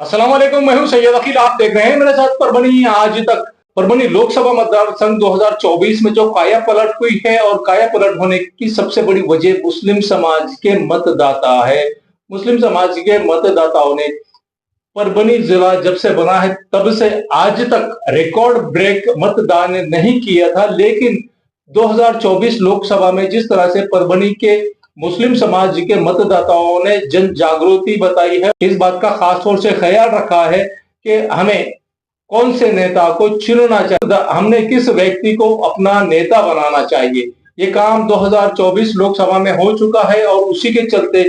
अस्सलाम वालेकुम। मैं हूं सैयद अकील। आप देख रहे हैं मेरे साथ परभनी आज तक। परभनी लोकसभा मतदार संघ 2024 में जो काया पलट हुई है और काया पलट होने की सबसे बड़ी वजह मुस्लिम समाज के मतदाता है। मुस्लिम समाज के मतदाताओं ने परभनी जिला जब से बना है तब से आज तक रिकॉर्ड ब्रेक मतदान नहीं किया था, लेकिन 2024 लोकसभा में जिस तरह से परभनी के मुस्लिम समाज के मतदाताओं ने जन जागृति बताई है, इस बात का खास तौर से ख्याल रखा है कि हमें कौन से नेता को चुनना चाहिए, हमने किस व्यक्ति को अपना नेता बनाना चाहिए। ये काम 2024 लोकसभा में हो चुका है और उसी के चलते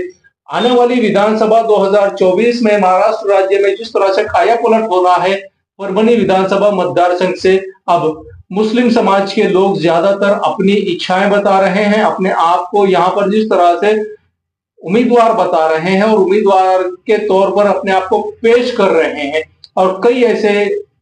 आने वाली विधानसभा 2024 में महाराष्ट्र राज्य में जिस तरह से काया पलट हो रहा है, परभनी विधानसभा मतदार संघ से अब मुस्लिम समाज के लोग ज्यादातर अपनी इच्छाएं बता रहे हैं, अपने आप को यहाँ पर जिस तरह से उम्मीदवार बता रहे हैं और उम्मीदवार के तौर पर अपने आप को पेश कर रहे हैं। और कई ऐसे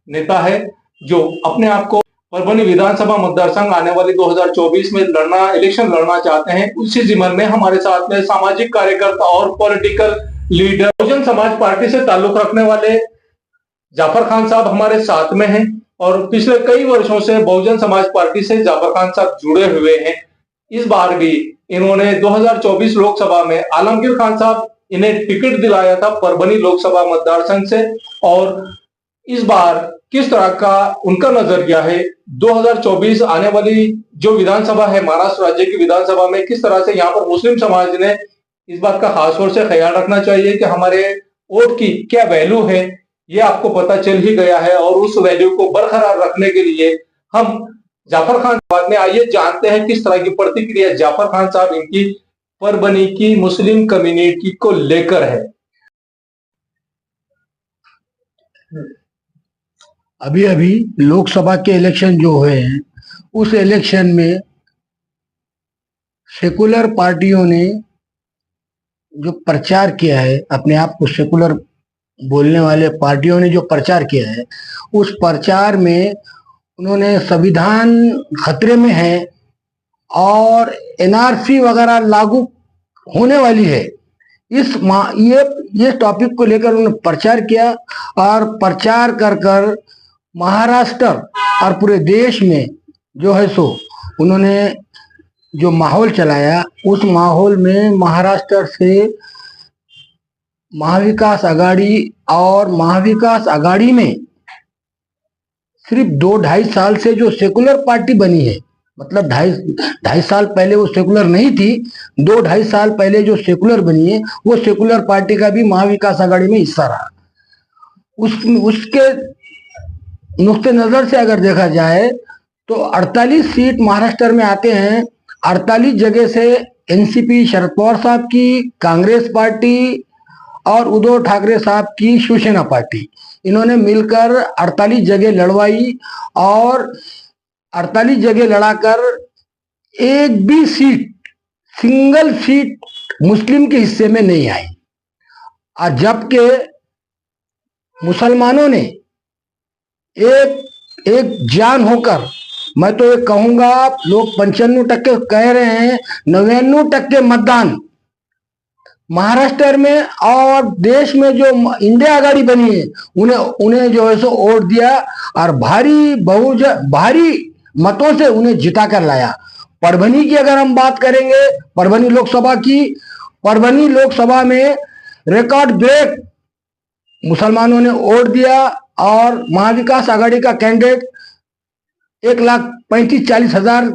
नेता है जो अपने आप को परभनी विधानसभा मतदार संघ आने वाली 2024 में इलेक्शन लड़ना चाहते हैं। उसी जिम्मन में हमारे साथ में सामाजिक कार्यकर्ता और political leader Bahujan Samaj party से ताल्लुक रखने वाले जाफर खान साहब हमारे साथ में हैं और पिछले कई वर्षों से बहुजन समाज पार्टी से जाफर खान साहब जुड़े हुए हैं। इस बार भी इन्होंने 2024 लोकसभा में आलमगीर खान साहब इन्हें टिकट दिलाया था परभनी लोकसभा मतदार संघ से, और इस बार किस तरह का उनका नजरिया है 2024 आने वाली जो विधानसभा है महाराष्ट्र राज्य की विधानसभा में, किस तरह से यहाँ पर मुस्लिम समाज ने इस बात का खास तौर से ख्याल रखना चाहिए कि हमारे वोट की क्या वैल्यू है, ये आपको पता चल ही गया है। और उस वैल्यू को बरकरार रखने के लिए हम जाफर खान साहब ने आइए जानते हैं किस तरह की प्रतिक्रिया जाफर खान साहब इनकी परभनी की मुस्लिम कम्युनिटी को लेकर है। अभी अभी लोकसभा के इलेक्शन जो हुए हैं, उस इलेक्शन में सेकुलर पार्टियों ने जो प्रचार किया है, अपने आप को सेकुलर बोलने वाले पार्टियों ने जो प्रचार किया है, उस प्रचार में उन्होंने संविधान खतरे में है और एनआरसी वगैरह लागू होने वाली है, ये टॉपिक को लेकर उन्होंने प्रचार किया। और प्रचार कर कर महाराष्ट्र और पूरे देश में जो है सो उन्होंने जो माहौल चलाया, उस माहौल में महाराष्ट्र से महाविकास आघाड़ी और महाविकास आघाड़ी में सिर्फ 2-2.5 साल से जो सेकुलर पार्टी बनी है, मतलब ढाई साल पहले वो सेकुलर नहीं थी, 2-2.5 साल पहले जो सेकुलर बनी है वो सेकुलर पार्टी का भी महाविकास आघाड़ी में हिस्सा रहा। उसके नुक्ते नजर से अगर देखा जाए तो 48 सीट महाराष्ट्र में आते हैं। 48 जगह से एनसीपी शरद पवार साहब की, कांग्रेस पार्टी और उद्धव ठाकरे साहब की शिवसेना पार्टी, इन्होंने मिलकर 48 जगह लड़वाई और 48 जगह लड़ाकर एक भी सीट, सिंगल सीट मुस्लिम के हिस्से में नहीं आई। और जबकि मुसलमानों ने एक जान होकर, मैं तो ये कहूंगा, लोग 95% कह रहे हैं, 99% मतदान महाराष्ट्र में और देश में जो इंडिया आघाड़ी बनी है उन्हें जो है सो वोट दिया और भारी मतों से उन्हें जिता कर लाया। परभनी की अगर हम बात करेंगे, परभनी लोकसभा की, परभनी लोकसभा में रिकॉर्ड ब्रेक मुसलमानों ने वोट दिया और महाविकास आघाड़ी का कैंडिडेट 1,35,40,000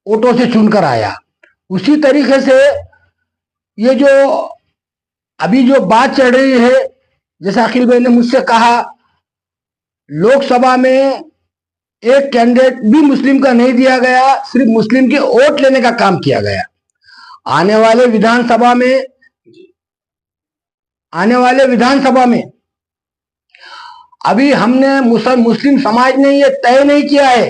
वोटों से चुनकर आया। उसी तरीके से ये जो अभी जो बात चल रही है, जैसा अखिल भाई ने मुझसे कहा, लोकसभा में एक कैंडिडेट भी मुस्लिम का नहीं दिया गया, सिर्फ मुस्लिम के वोट लेने का काम किया गया। आने वाले विधानसभा में अभी हमने मुस्लिम समाज ने ये तय नहीं किया है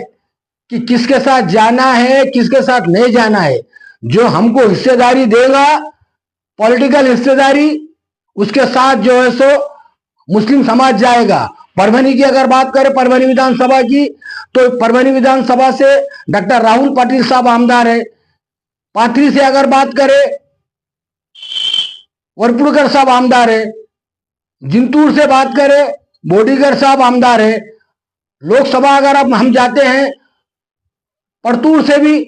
कि किसके साथ जाना है, किसके साथ नहीं जाना है। जो हमको हिस्सेदारी देगा, पॉलिटिकल हिस्सेदारी, उसके साथ जो है सो मुस्लिम समाज जाएगा। परभनी की अगर बात करें, परभनी विधानसभा की, तो परभनी विधानसभा से डॉक्टर राहुल पाटिल साहब आमदार है। पाथरी से अगर बात करें, वरपुड़कर साहब आमदार है। जिंतूर से बात करें, बोडीगर साहब आमदार है। लोकसभा अगर अब हम जाते हैं, परतूर से भी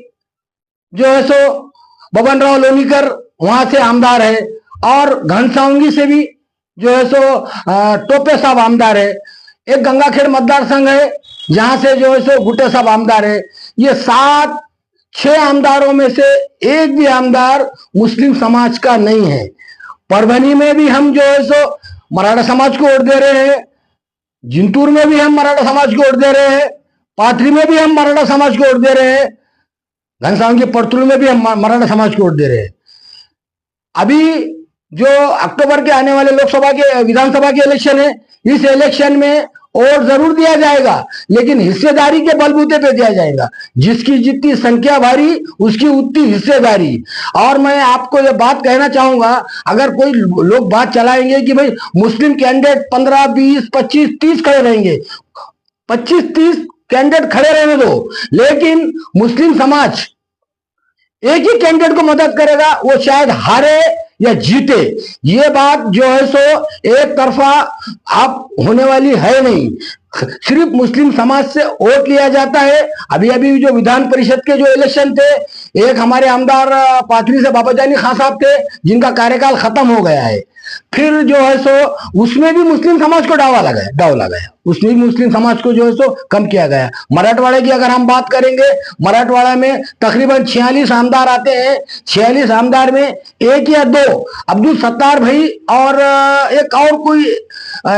जो है सो बबन राव लोनीकर वहां से आमदार है, और घनसावंगी से भी जो है सो टोपे साहब आमदार है। एक गंगाखेड़ मतदार संघ है जहां से जो है सो गुट्टे साहब आमदार है। ये 6 आमदारों में से एक भी आमदार मुस्लिम समाज का नहीं है। परभनी में भी हम जो है सो मराठा समाज को वोट दे रहे हैं, जिंतूर में भी हम मराठा समाज को वोट दे रहे हैं, पाथरी में भी हम मराठा समाज को वोट दे रहे हैं, घनसावंगी परतूर में भी हम मराठा समाज को वोट दे रहे हैं। अभी जो अक्टूबर के आने वाले लोकसभा के विधानसभा के इलेक्शन है, इस इलेक्शन में वोट जरूर दिया जाएगा, लेकिन हिस्सेदारी के बलबूते पे दिया जाएगा। जिसकी जितनी संख्या भारी उसकी उतनी हिस्सेदारी। और मैं आपको ये बात कहना चाहूंगा, अगर कोई लोग बात चलाएंगे कि भाई मुस्लिम कैंडिडेट 15, 20, 25, 30 खड़े रहेंगे, 25-30 कैंडिडेट खड़े रहने दो, लेकिन मुस्लिम समाज एक ही कैंडिडेट को मदद करेगा, वो शायद हारे या जीते। ये बात जो है सो एक तरफा आप होने वाली है नहीं। सिर्फ मुस्लिम समाज से वोट लिया जाता है। अभी अभी जो विधान परिषद के जो इलेक्शन थे, एक हमारे आमदार पाथरी से बाबा जानी खान साहब थे जिनका कार्यकाल खत्म हो गया है। फिर जो है सो उसमें भी मुस्लिम समाज को डाव लगाया, उसमें भी मुस्लिम समाज को जो है सो कम किया गया। मराठवाड़ा की अगर हम बात करेंगे, मराठवाड़ा में तकरीबन 46 आमदार आते हैं। 46 आमदार में एक या दो अब्दुल सत्तार भाई और एक और कोई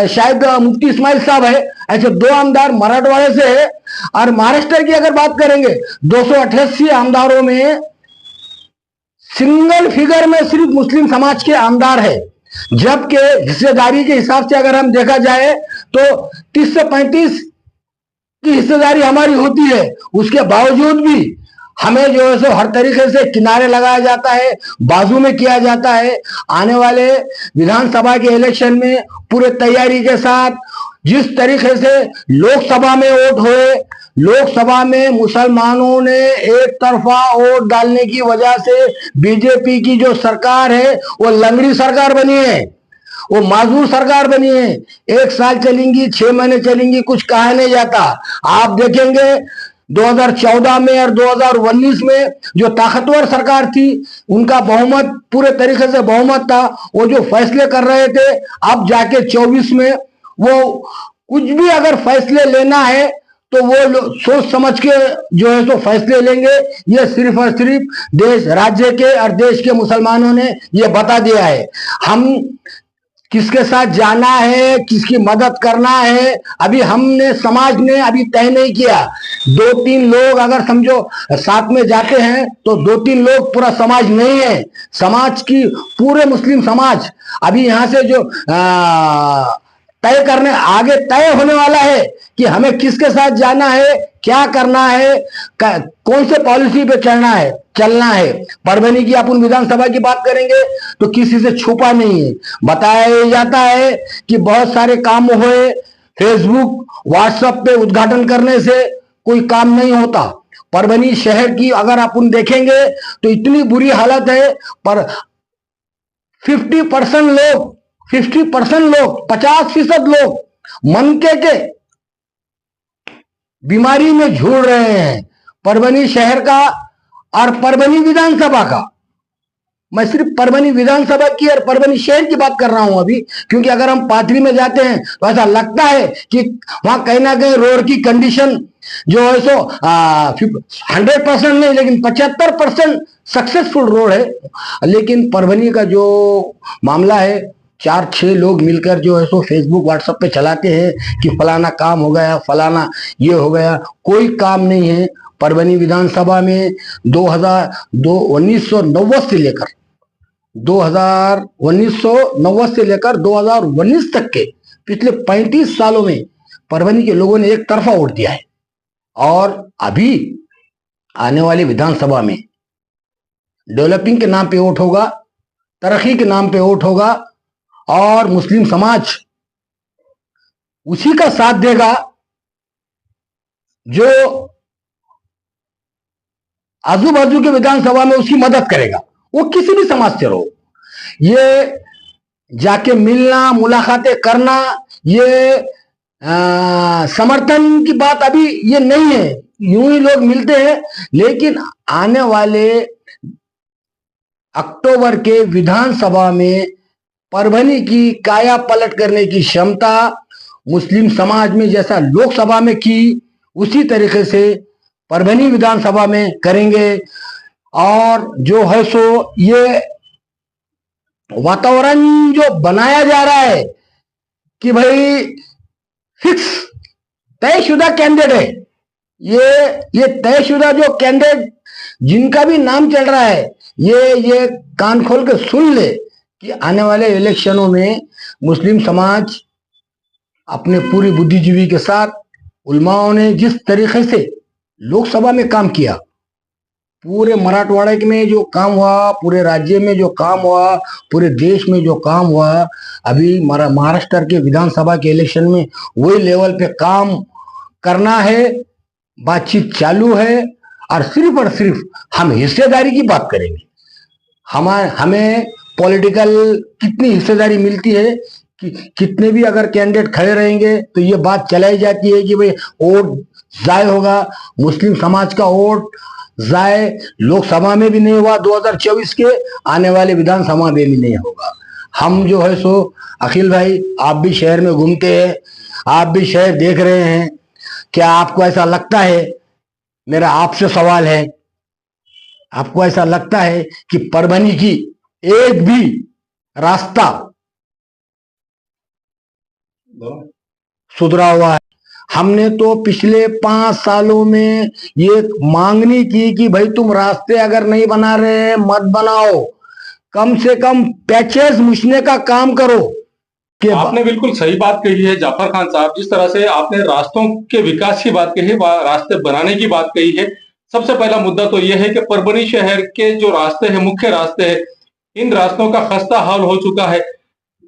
शायद मुफ्ती इस्माइल साहब है, ऐसे 2 आमदार मराठवाड़े से है। और महाराष्ट्र की अगर बात करेंगे, 288 आमदारों में सिंगल फिगर में सिर्फ मुस्लिम समाज के आमदार है। जबकि हिस्सेदारी के हिसाब से अगर हम देखा जाए तो 30 से 35 की हिस्सेदारी हमारी होती है। उसके बावजूद भी हमें जो है सो हर तरीके से किनारे लगाया जाता है, बाजू में किया जाता है। आने वाले विधानसभा के इलेक्शन में पूरे तैयारी के साथ जिस तरीके से लोकसभा में वोट हुए, लोकसभा में मुसलमानों ने एक तरफा वोट डालने की वजह से बीजेपी की जो सरकार है वो लंगड़ी सरकार बनी है, वो माजूर सरकार बनी है। 1 साल चलेंगी, 6 महीने चलेंगी, कुछ कहा नहीं जाता। आप देखेंगे 2014 में और 2019 में जो ताकतवर सरकार थी, उनका बहुमत पूरे तरीके से बहुमत था, वो जो फैसले कर रहे थे। अब जाके 24 में वो कुछ भी अगर फैसले लेना है तो वो सोच समझ के जो है सो फैसले लेंगे। ये सिर्फ और सिर्फ देश राज्य के और देश के मुसलमानों ने ये बता दिया है। हम किसके साथ जाना है, किसकी मदद करना है, अभी हमने समाज ने अभी तय नहीं किया। 2-3 लोग अगर समझो साथ में जाते हैं तो 2-3 लोग, पूरा समाज नहीं है। समाज की पूरे मुस्लिम समाज अभी यहां से जो तय करने आगे तय होने वाला है कि हमें किसके साथ जाना है, क्या करना है, कौन से पॉलिसी पे चलना है। परभनी की अपन विधानसभा की बात करेंगे तो किसी से छुपा नहीं है, बताया जाता है कि बहुत सारे काम हुए। फेसबुक व्हाट्सएप पे उद्घाटन करने से कोई काम नहीं होता। परभनी शहर की अगर अपन देखेंगे तो इतनी बुरी हालत है, पर 50% लोग 50% लोग मनके के बीमारी में झूल रहे हैं। परभनी शहर का और परभनी विधानसभा का, मैं सिर्फ परभनी विधानसभा की और परभनी शहर की बात कर रहा हूं अभी, क्योंकि अगर हम पाथरी में जाते हैं तो ऐसा लगता है कि वहां कहीं ना कहीं रोड की कंडीशन जो है सो 100% नहीं, लेकिन 75% सक्सेसफुल रोड है। लेकिन परभनी का जो मामला है, 4-6 लोग मिलकर जो है सो फेसबुक व्हाट्सएप पे चलाते हैं कि फलाना काम हो गया, फलाना ये हो गया। कोई काम नहीं है। परभनी विधानसभा में 1990 से लेकर 2019 तक के पिछले 35 सालों में परभनी के लोगों ने एक तरफा वोट दिया है। और अभी आने वाली विधानसभा में डेवलपिंग के नाम पे वोट होगा, तरक्की के नाम पे वोट होगा, और मुस्लिम समाज उसी का साथ देगा जो आजू बाजू के विधानसभा में उसकी मदद करेगा, वो किसी भी समाज से रहो। ये जाके मिलना, मुलाकातें करना, ये समर्थन की बात अभी ये नहीं है। यूं ही लोग मिलते हैं, लेकिन आने वाले अक्टूबर के विधानसभा में परभनी की काया पलट करने की क्षमता मुस्लिम समाज में जैसा लोकसभा में की, उसी तरीके से परभनी विधानसभा में करेंगे। और जो है सो ये वातावरण जो बनाया जा रहा है कि भाई फिक्स तयशुदा कैंडिडेट है, ये तयशुदा जो कैंडिडेट जिनका भी नाम चल रहा है, ये कान खोल के सुन ले कि आने वाले इलेक्शनों में मुस्लिम समाज अपने पूरी बुद्धिजीवी के साथ, उलमाओं ने जिस तरीके से लोकसभा में काम किया, पूरे मराठवाड़े में जो काम हुआ, पूरे राज्य में जो काम हुआ, पूरे देश में जो काम हुआ, अभी महाराष्ट्र के विधानसभा के इलेक्शन में वही लेवल पे काम करना है। बातचीत चालू है और सिर्फ हम हिस्सेदारी की बात करेंगे। हमें पॉलिटिकल कितनी हिस्सेदारी मिलती है कि कितने भी अगर कैंडिडेट खड़े रहेंगे तो ये बात चलाई जाती है कि भाई वोट जाय होगा, मुस्लिम समाज का वोट जाय लोकसभा में भी नहीं हुआ 2024 के, आने वाले विधानसभा में भी नहीं होगा। हम जो है सो अखिल भाई, आप भी शहर में घूमते हैं, आप भी शहर देख रहे हैं, क्या आपको ऐसा लगता है, मेरा आपसे सवाल है, आपको ऐसा लगता है कि परभनी की एक भी रास्ता सुधरा हुआ है? हमने तो पिछले 5 सालों में ये मांगनी की कि भाई तुम रास्ते अगर नहीं बना रहे हैं मत बनाओ, कम से कम पैचेस मुछने का काम करो। कि आपने बिल्कुल सही बात कही है जाफर खान साहब, जिस तरह से आपने रास्तों के विकास की बात कही है, रास्ते बनाने की बात कही है। सबसे पहला मुद्दा तो यह है कि परभनी शहर के जो रास्ते हैं, मुख्य रास्ते हैं, इन रास्तों का खस्ता हाल हो चुका है।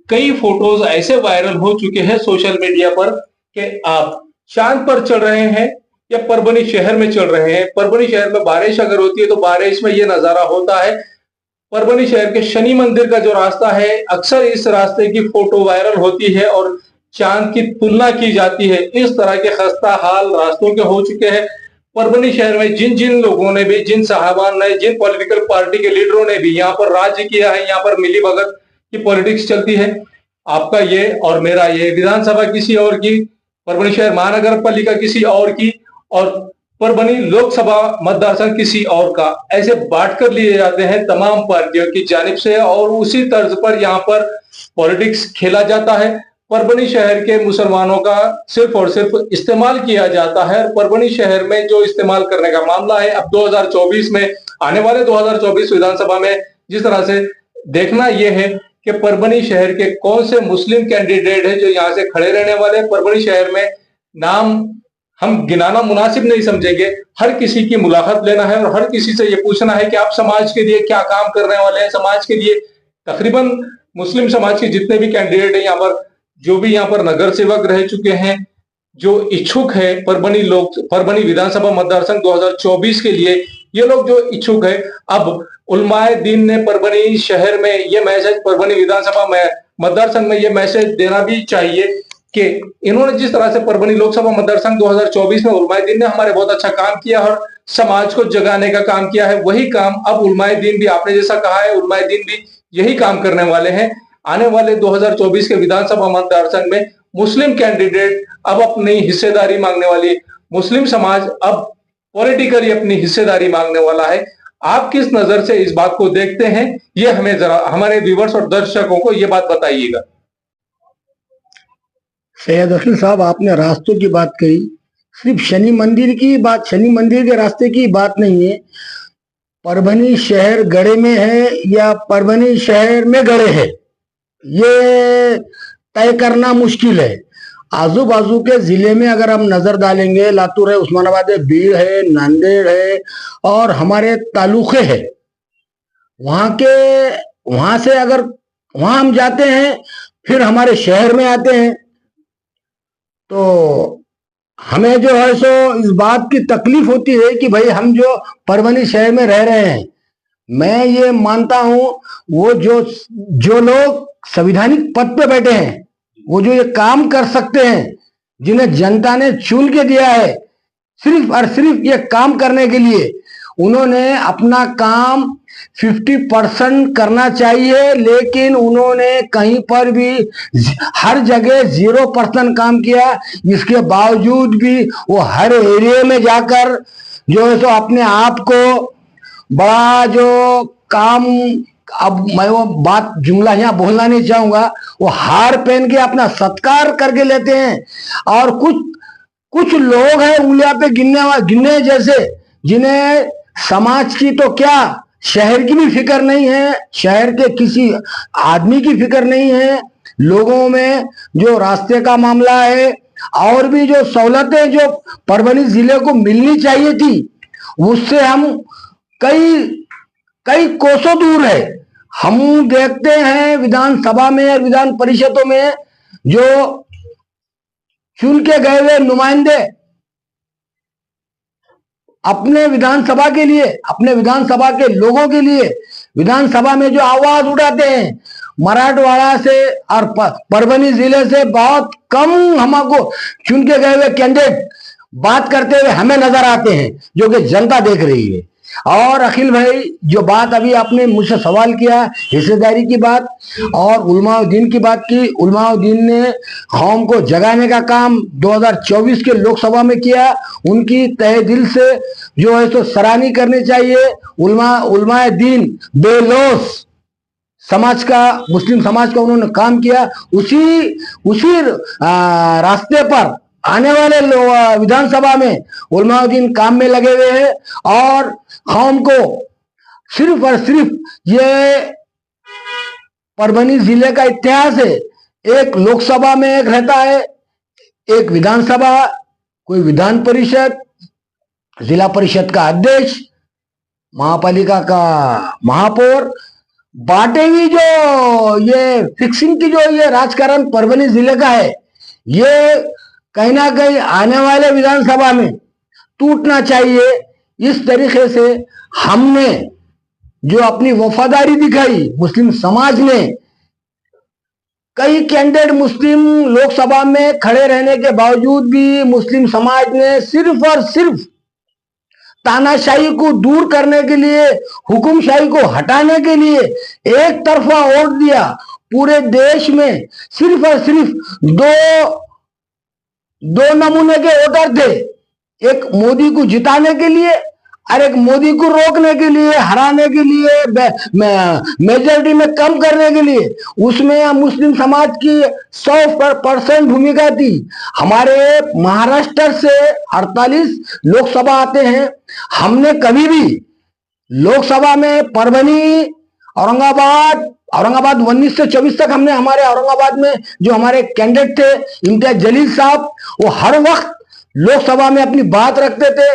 कई फोटोज ऐसे वायरल हो चुके हैं सोशल मीडिया पर कि आप चांद पर चल रहे हैं या परभनी शहर में चल रहे हैं। परभनी शहर में बारिश अगर होती है तो बारिश में यह नजारा होता है। परभनी शहर के शनि मंदिर का जो रास्ता है, अक्सर इस रास्ते की फोटो वायरल होती है और चांद की तुलना की जाती है। इस तरह के खस्ता हाल रास्तों के हो चुके हैं। परभनी शहर में जिन जिन लोगों ने भी, जिन साहबान ने, जिन पॉलिटिकल पार्टी के लीडरों ने भी यहाँ पर राज्य किया है, यहाँ पर मिली भगत की पॉलिटिक्स चलती है। आपका ये और मेरा ये, विधानसभा किसी और की, परभनी शहर महानगर पालिका किसी और की, और परभनी लोकसभा मतदार संघ किसी और का, ऐसे बांट कर लिए जाते हैं तमाम पार्टियों की जानिब से और उसी तर्ज पर यहाँ पर पॉलिटिक्स खेला जाता है। परभनी शहर के मुसलमानों का सिर्फ और सिर्फ इस्तेमाल किया जाता है। परभनी शहर में जो इस्तेमाल करने का मामला है, अब 2024 में, आने वाले 2024 विधानसभा में जिस तरह से देखना यह है कि परभनी शहर के कौन से मुस्लिम कैंडिडेट है जो यहाँ से खड़े रहने वाले हैं। परभनी शहर में नाम हम गिनाना मुनासिब नहीं समझेंगे, हर किसी की मुलाकात लेना है और हर किसी से ये पूछना है कि आप समाज के लिए क्या काम करने वाले हैं। समाज के लिए तकरीबन मुस्लिम समाज के जितने भी कैंडिडेट हैं यहाँ पर, जो भी यहाँ पर नगर सेवक रह चुके हैं, जो इच्छुक है परभनी विधानसभा मतदार संघ 2024 के लिए, ये लोग जो इच्छुक है, अब उलमाए दीन ने परभनी शहर में ये मैसेज, परभनी विधानसभा में मतदार संघ में ये मैसेज देना भी चाहिए कि इन्होंने जिस तरह से परभनी लोकसभा मतदार संघ 2024 में उलमाए दीन ने हमारे बहुत अच्छा काम किया और समाज को जगाने का काम किया है, वही काम अब उलमाए दीन भी, आपने जैसा कहा है, उलमाए दीन भी यही काम करने वाले हैं। आने वाले 2024 के विधानसभा मतदार संघ में मुस्लिम कैंडिडेट अब अपनी हिस्सेदारी मांगने वाली, मुस्लिम समाज अब पॉलिटिकली अपनी हिस्सेदारी मांगने वाला है। आप किस नजर से इस बात को देखते हैं, ये हमें जरा, हमारे व्यूवर्स और दर्शकों को ये बात बताइएगा। सैयद अखिल साहब, आपने रास्तों की बात कही, सिर्फ शनि मंदिर की बात, शनि मंदिर के रास्ते की बात नहीं है। परभनी शहर गड़े में है या परभनी शहर में गड़े है, ये तय करना मुश्किल है। आजू बाजू के जिले में अगर हम नजर डालेंगे, लातूर है, उस्मानाबाद है, भीड़ है, नांदेड़ है और हमारे तालुके है, वहां से अगर वहां हम जाते हैं, फिर हमारे शहर में आते हैं, तो हमें जो है सो इस बात की तकलीफ होती है कि भाई हम जो परभनी शहर में रह रहे हैं, मैं ये मानता हूं वो जो जो लोग संवैधानिक पद पे बैठे हैं, वो जो ये काम कर सकते हैं, जिन्हें जनता ने चुन के दिया है सिर्फ और सिर्फ ये काम करने के लिए, उन्होंने अपना काम 50% करना चाहिए। लेकिन उन्होंने कहीं पर भी हर जगह 0% काम किया। इसके बावजूद भी वो हर एरिया में जाकर जो है सो अपने आप को बड़ा जो काम, अब मैं वो बात जुमला यहाँ बोलना नहीं चाहूंगा, वो हार पहन के अपना सत्कार करके लेते हैं। और कुछ कुछ लोग हैं उंगलियां पे गिनने जैसे, जिन्हें समाज की तो क्या, शहर की भी फिक्र नहीं है, शहर के किसी आदमी की फिक्र नहीं है। लोगों में जो रास्ते का मामला है और भी जो सहूलतें जो परभनी जिले को मिलनी चाहिए थी, उससे हम कई कई कोसों दूर है। हम देखते हैं विधानसभा में और विधान परिषदों में जो चुन के गए हुए नुमाइंदे अपने विधानसभा के लिए, अपने विधानसभा के लोगों के लिए विधानसभा में जो आवाज उठाते हैं, मराठवाड़ा से और परभनी जिले से बहुत कम हमको चुन के गए हुए कैंडिडेट बात करते हुए हमें नजर आते हैं, जो कि जनता देख रही है। और अखिल भाई, जो बात अभी आपने मुझसे सवाल किया हिस्सेदारी की बात और उलमाउद्दीन की बात की, उलमाउद्दीन ने कौम को जगाने का काम 2024 के लोकसभा में किया। उनकी तहे दिल से जो है तो सराहनीय करनी चाहिए। उलमाए दीन बेलोस समाज का, मुस्लिम समाज का उन्होंने काम किया। उसी रास्ते पर आने वाले विधानसभा में उलमाउद्दीन काम में लगे हुए हैं। और कौम को सिर्फ और सिर्फ ये परभनी जिले का इतिहास है, एक लोकसभा में एक रहता है, एक विधानसभा, कोई विधान परिषद, जिला परिषद का अध्यक्ष, महापालिका का महापौर, बांटेगी। जो ये फिक्सिंग की जो ये राजकारण परभनी जिले का है, ये कहीं ना कहीं आने वाले विधानसभा में टूटना चाहिए। इस तरीके से हमने जो अपनी वफादारी दिखाई, मुस्लिम समाज ने कई कैंडिडेट मुस्लिम लोकसभा में खड़े रहने के बावजूद भी मुस्लिम समाज ने सिर्फ और सिर्फ तानाशाही को दूर करने के लिए, हुकुमशाही को हटाने के लिए एक तरफा वोट दिया। पूरे देश में सिर्फ और सिर्फ दो नमूने के वोटर थे, एक मोदी को जिताने के लिए और एक मोदी को रोकने के लिए, हराने के लिए, मेजॉरिटी में कम करने के लिए। उसमें मुस्लिम समाज की 100% भूमिका थी। हमारे महाराष्ट्र से 48 लोकसभा आते हैं। हमने कभी भी लोकसभा में परभनी, औरंगाबाद 19 से 24 तक हमने हमारे औरंगाबाद में जो हमारे कैंडिडेट थे इम्तियाज जलील साहब, वो हर वक्त लोकसभा में अपनी बात रखते थे।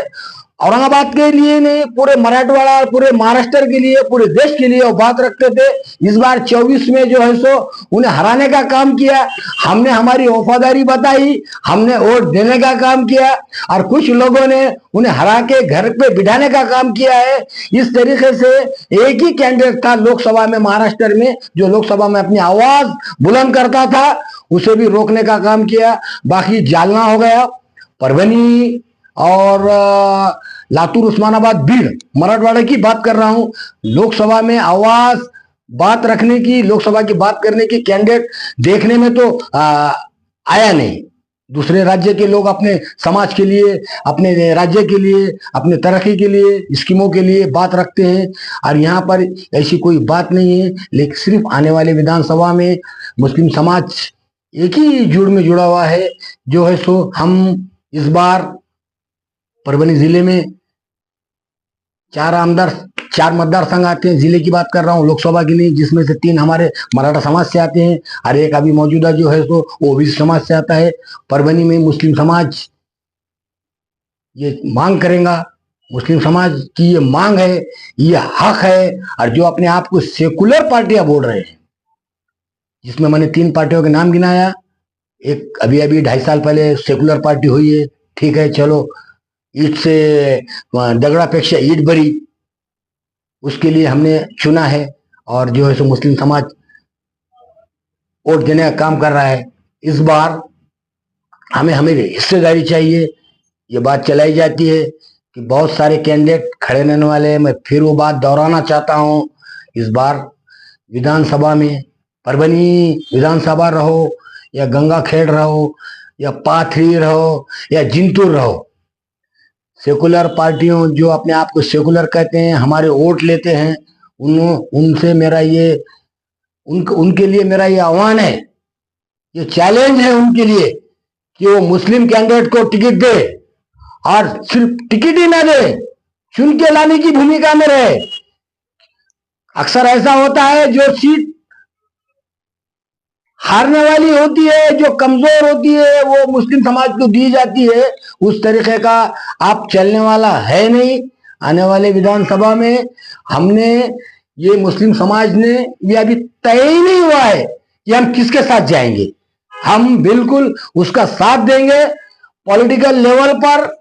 औरंगाबाद के लिए नहीं, पूरे मराठवाड़ा, पूरे महाराष्ट्र के लिए, पूरे देश के लिए वो बात रखते थे। इस बार 24 में जो है सो उन्हें हराने का काम किया। हमने हमारी वफादारी बताई, हमने वोट देने का काम किया और कुछ लोगों ने उन्हें हरा के घर पे बिठाने का काम किया है। इस तरीके से एक ही कैंडिडेट था लोकसभा में, महाराष्ट्र में, जो लोकसभा में अपनी आवाज बुलंद करता था, उसे भी रोकने का काम किया। बाकी जालना हो गया, परभनी और लातूर, उस्मानाबाद, बीड़, मराठवाड़ा की बात कर रहा हूं। लोकसभा में आवाज बात रखने की, लोकसभा की बात करने की कैंडिडेट देखने में तो आया नहीं। दूसरे राज्य के लोग अपने समाज के लिए, अपने राज्य के लिए, अपने तरक्की के लिए, स्कीमों के लिए बात रखते हैं और यहाँ पर ऐसी कोई बात नहीं है। लेकिन सिर्फ आने वाले विधानसभा में मुस्लिम समाज एक ही जुड़ में जुड़ा हुआ है। जो है सो हम इस बार परभनी जिले में 4 मतदार संघ आते हैं। जिले की बात कर रहा हूँ, लोकसभा की नहीं, जिसमें से 3 हमारे मराठा समाज से आते हैं और एक अभी मौजूदा जो है तो ओबीसी समाज से आता है। परभनी में मुस्लिम समाज ये मांग करेगा, मुस्लिम समाज की ये मांग है, ये हक है। और जो अपने आप को सेकुलर पार्टियां बोल रहे हैं, जिसमें मैंने 3 पार्टियों के नाम गिनाया, एक अभी 2.5 साल पहले सेकुलर पार्टी हुई है, ठीक है, चलो, ईट से दगड़ापेक्षा ईट बरी, उसके लिए हमने चुना है और जो है सो मुस्लिम समाज वोट देने का काम कर रहा है। इस बार हमें हमें हिस्सेदारी चाहिए। ये बात चलाई जाती है कि बहुत सारे कैंडिडेट खड़े रहने वाले हैं। मैं फिर वो बात दोहराना चाहता हूं। इस बार विधानसभा में परभनी विधानसभा रहो या गंगाखेड़ रहो या पाथरी रहो या जिंतूर रहो, सेकुलर पार्टियों जो अपने आप को सेकुलर कहते हैं, हमारे वोट लेते हैं, उनसे मेरा ये उनके लिए मेरा ये आह्वान है, ये चैलेंज है उनके लिए कि वो मुस्लिम कैंडिडेट को टिकट दे और सिर्फ टिकट ही ना दे, चुन के लाने की भूमिका में रहे। अक्सर ऐसा होता है जो सीट हारने वाली होती है, जो कमजोर होती है, वो मुस्लिम समाज को दी जाती है। उस तरीके का आप चलने वाला है नहीं। आने वाले विधानसभा में हमने ये मुस्लिम समाज ने ये अभी तय ही नहीं हुआ है कि हम किसके साथ जाएंगे। हम बिल्कुल उसका साथ देंगे पॉलिटिकल लेवल पर,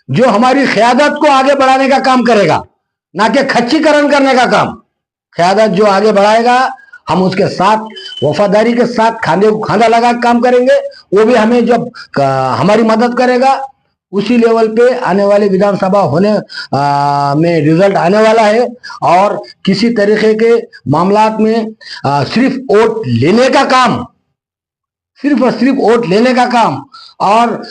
जो हमारी क़यादत को आगे बढ़ाने का काम करेगा, ना कि खच्चीकरण करने का काम। क़यादत जो आगे बढ़ाएगा हम उसके साथ वफादारी के साथ खांधे को खांधा लगा काम करेंगे। वो भी हमें जब हमारी मदद करेगा, उसी लेवल पे आने वाले विधानसभा होने में रिजल्ट आने वाला है। और किसी तरीके के मामलात में सिर्फ वोट लेने का काम, सिर्फ और सिर्फ वोट लेने का काम। और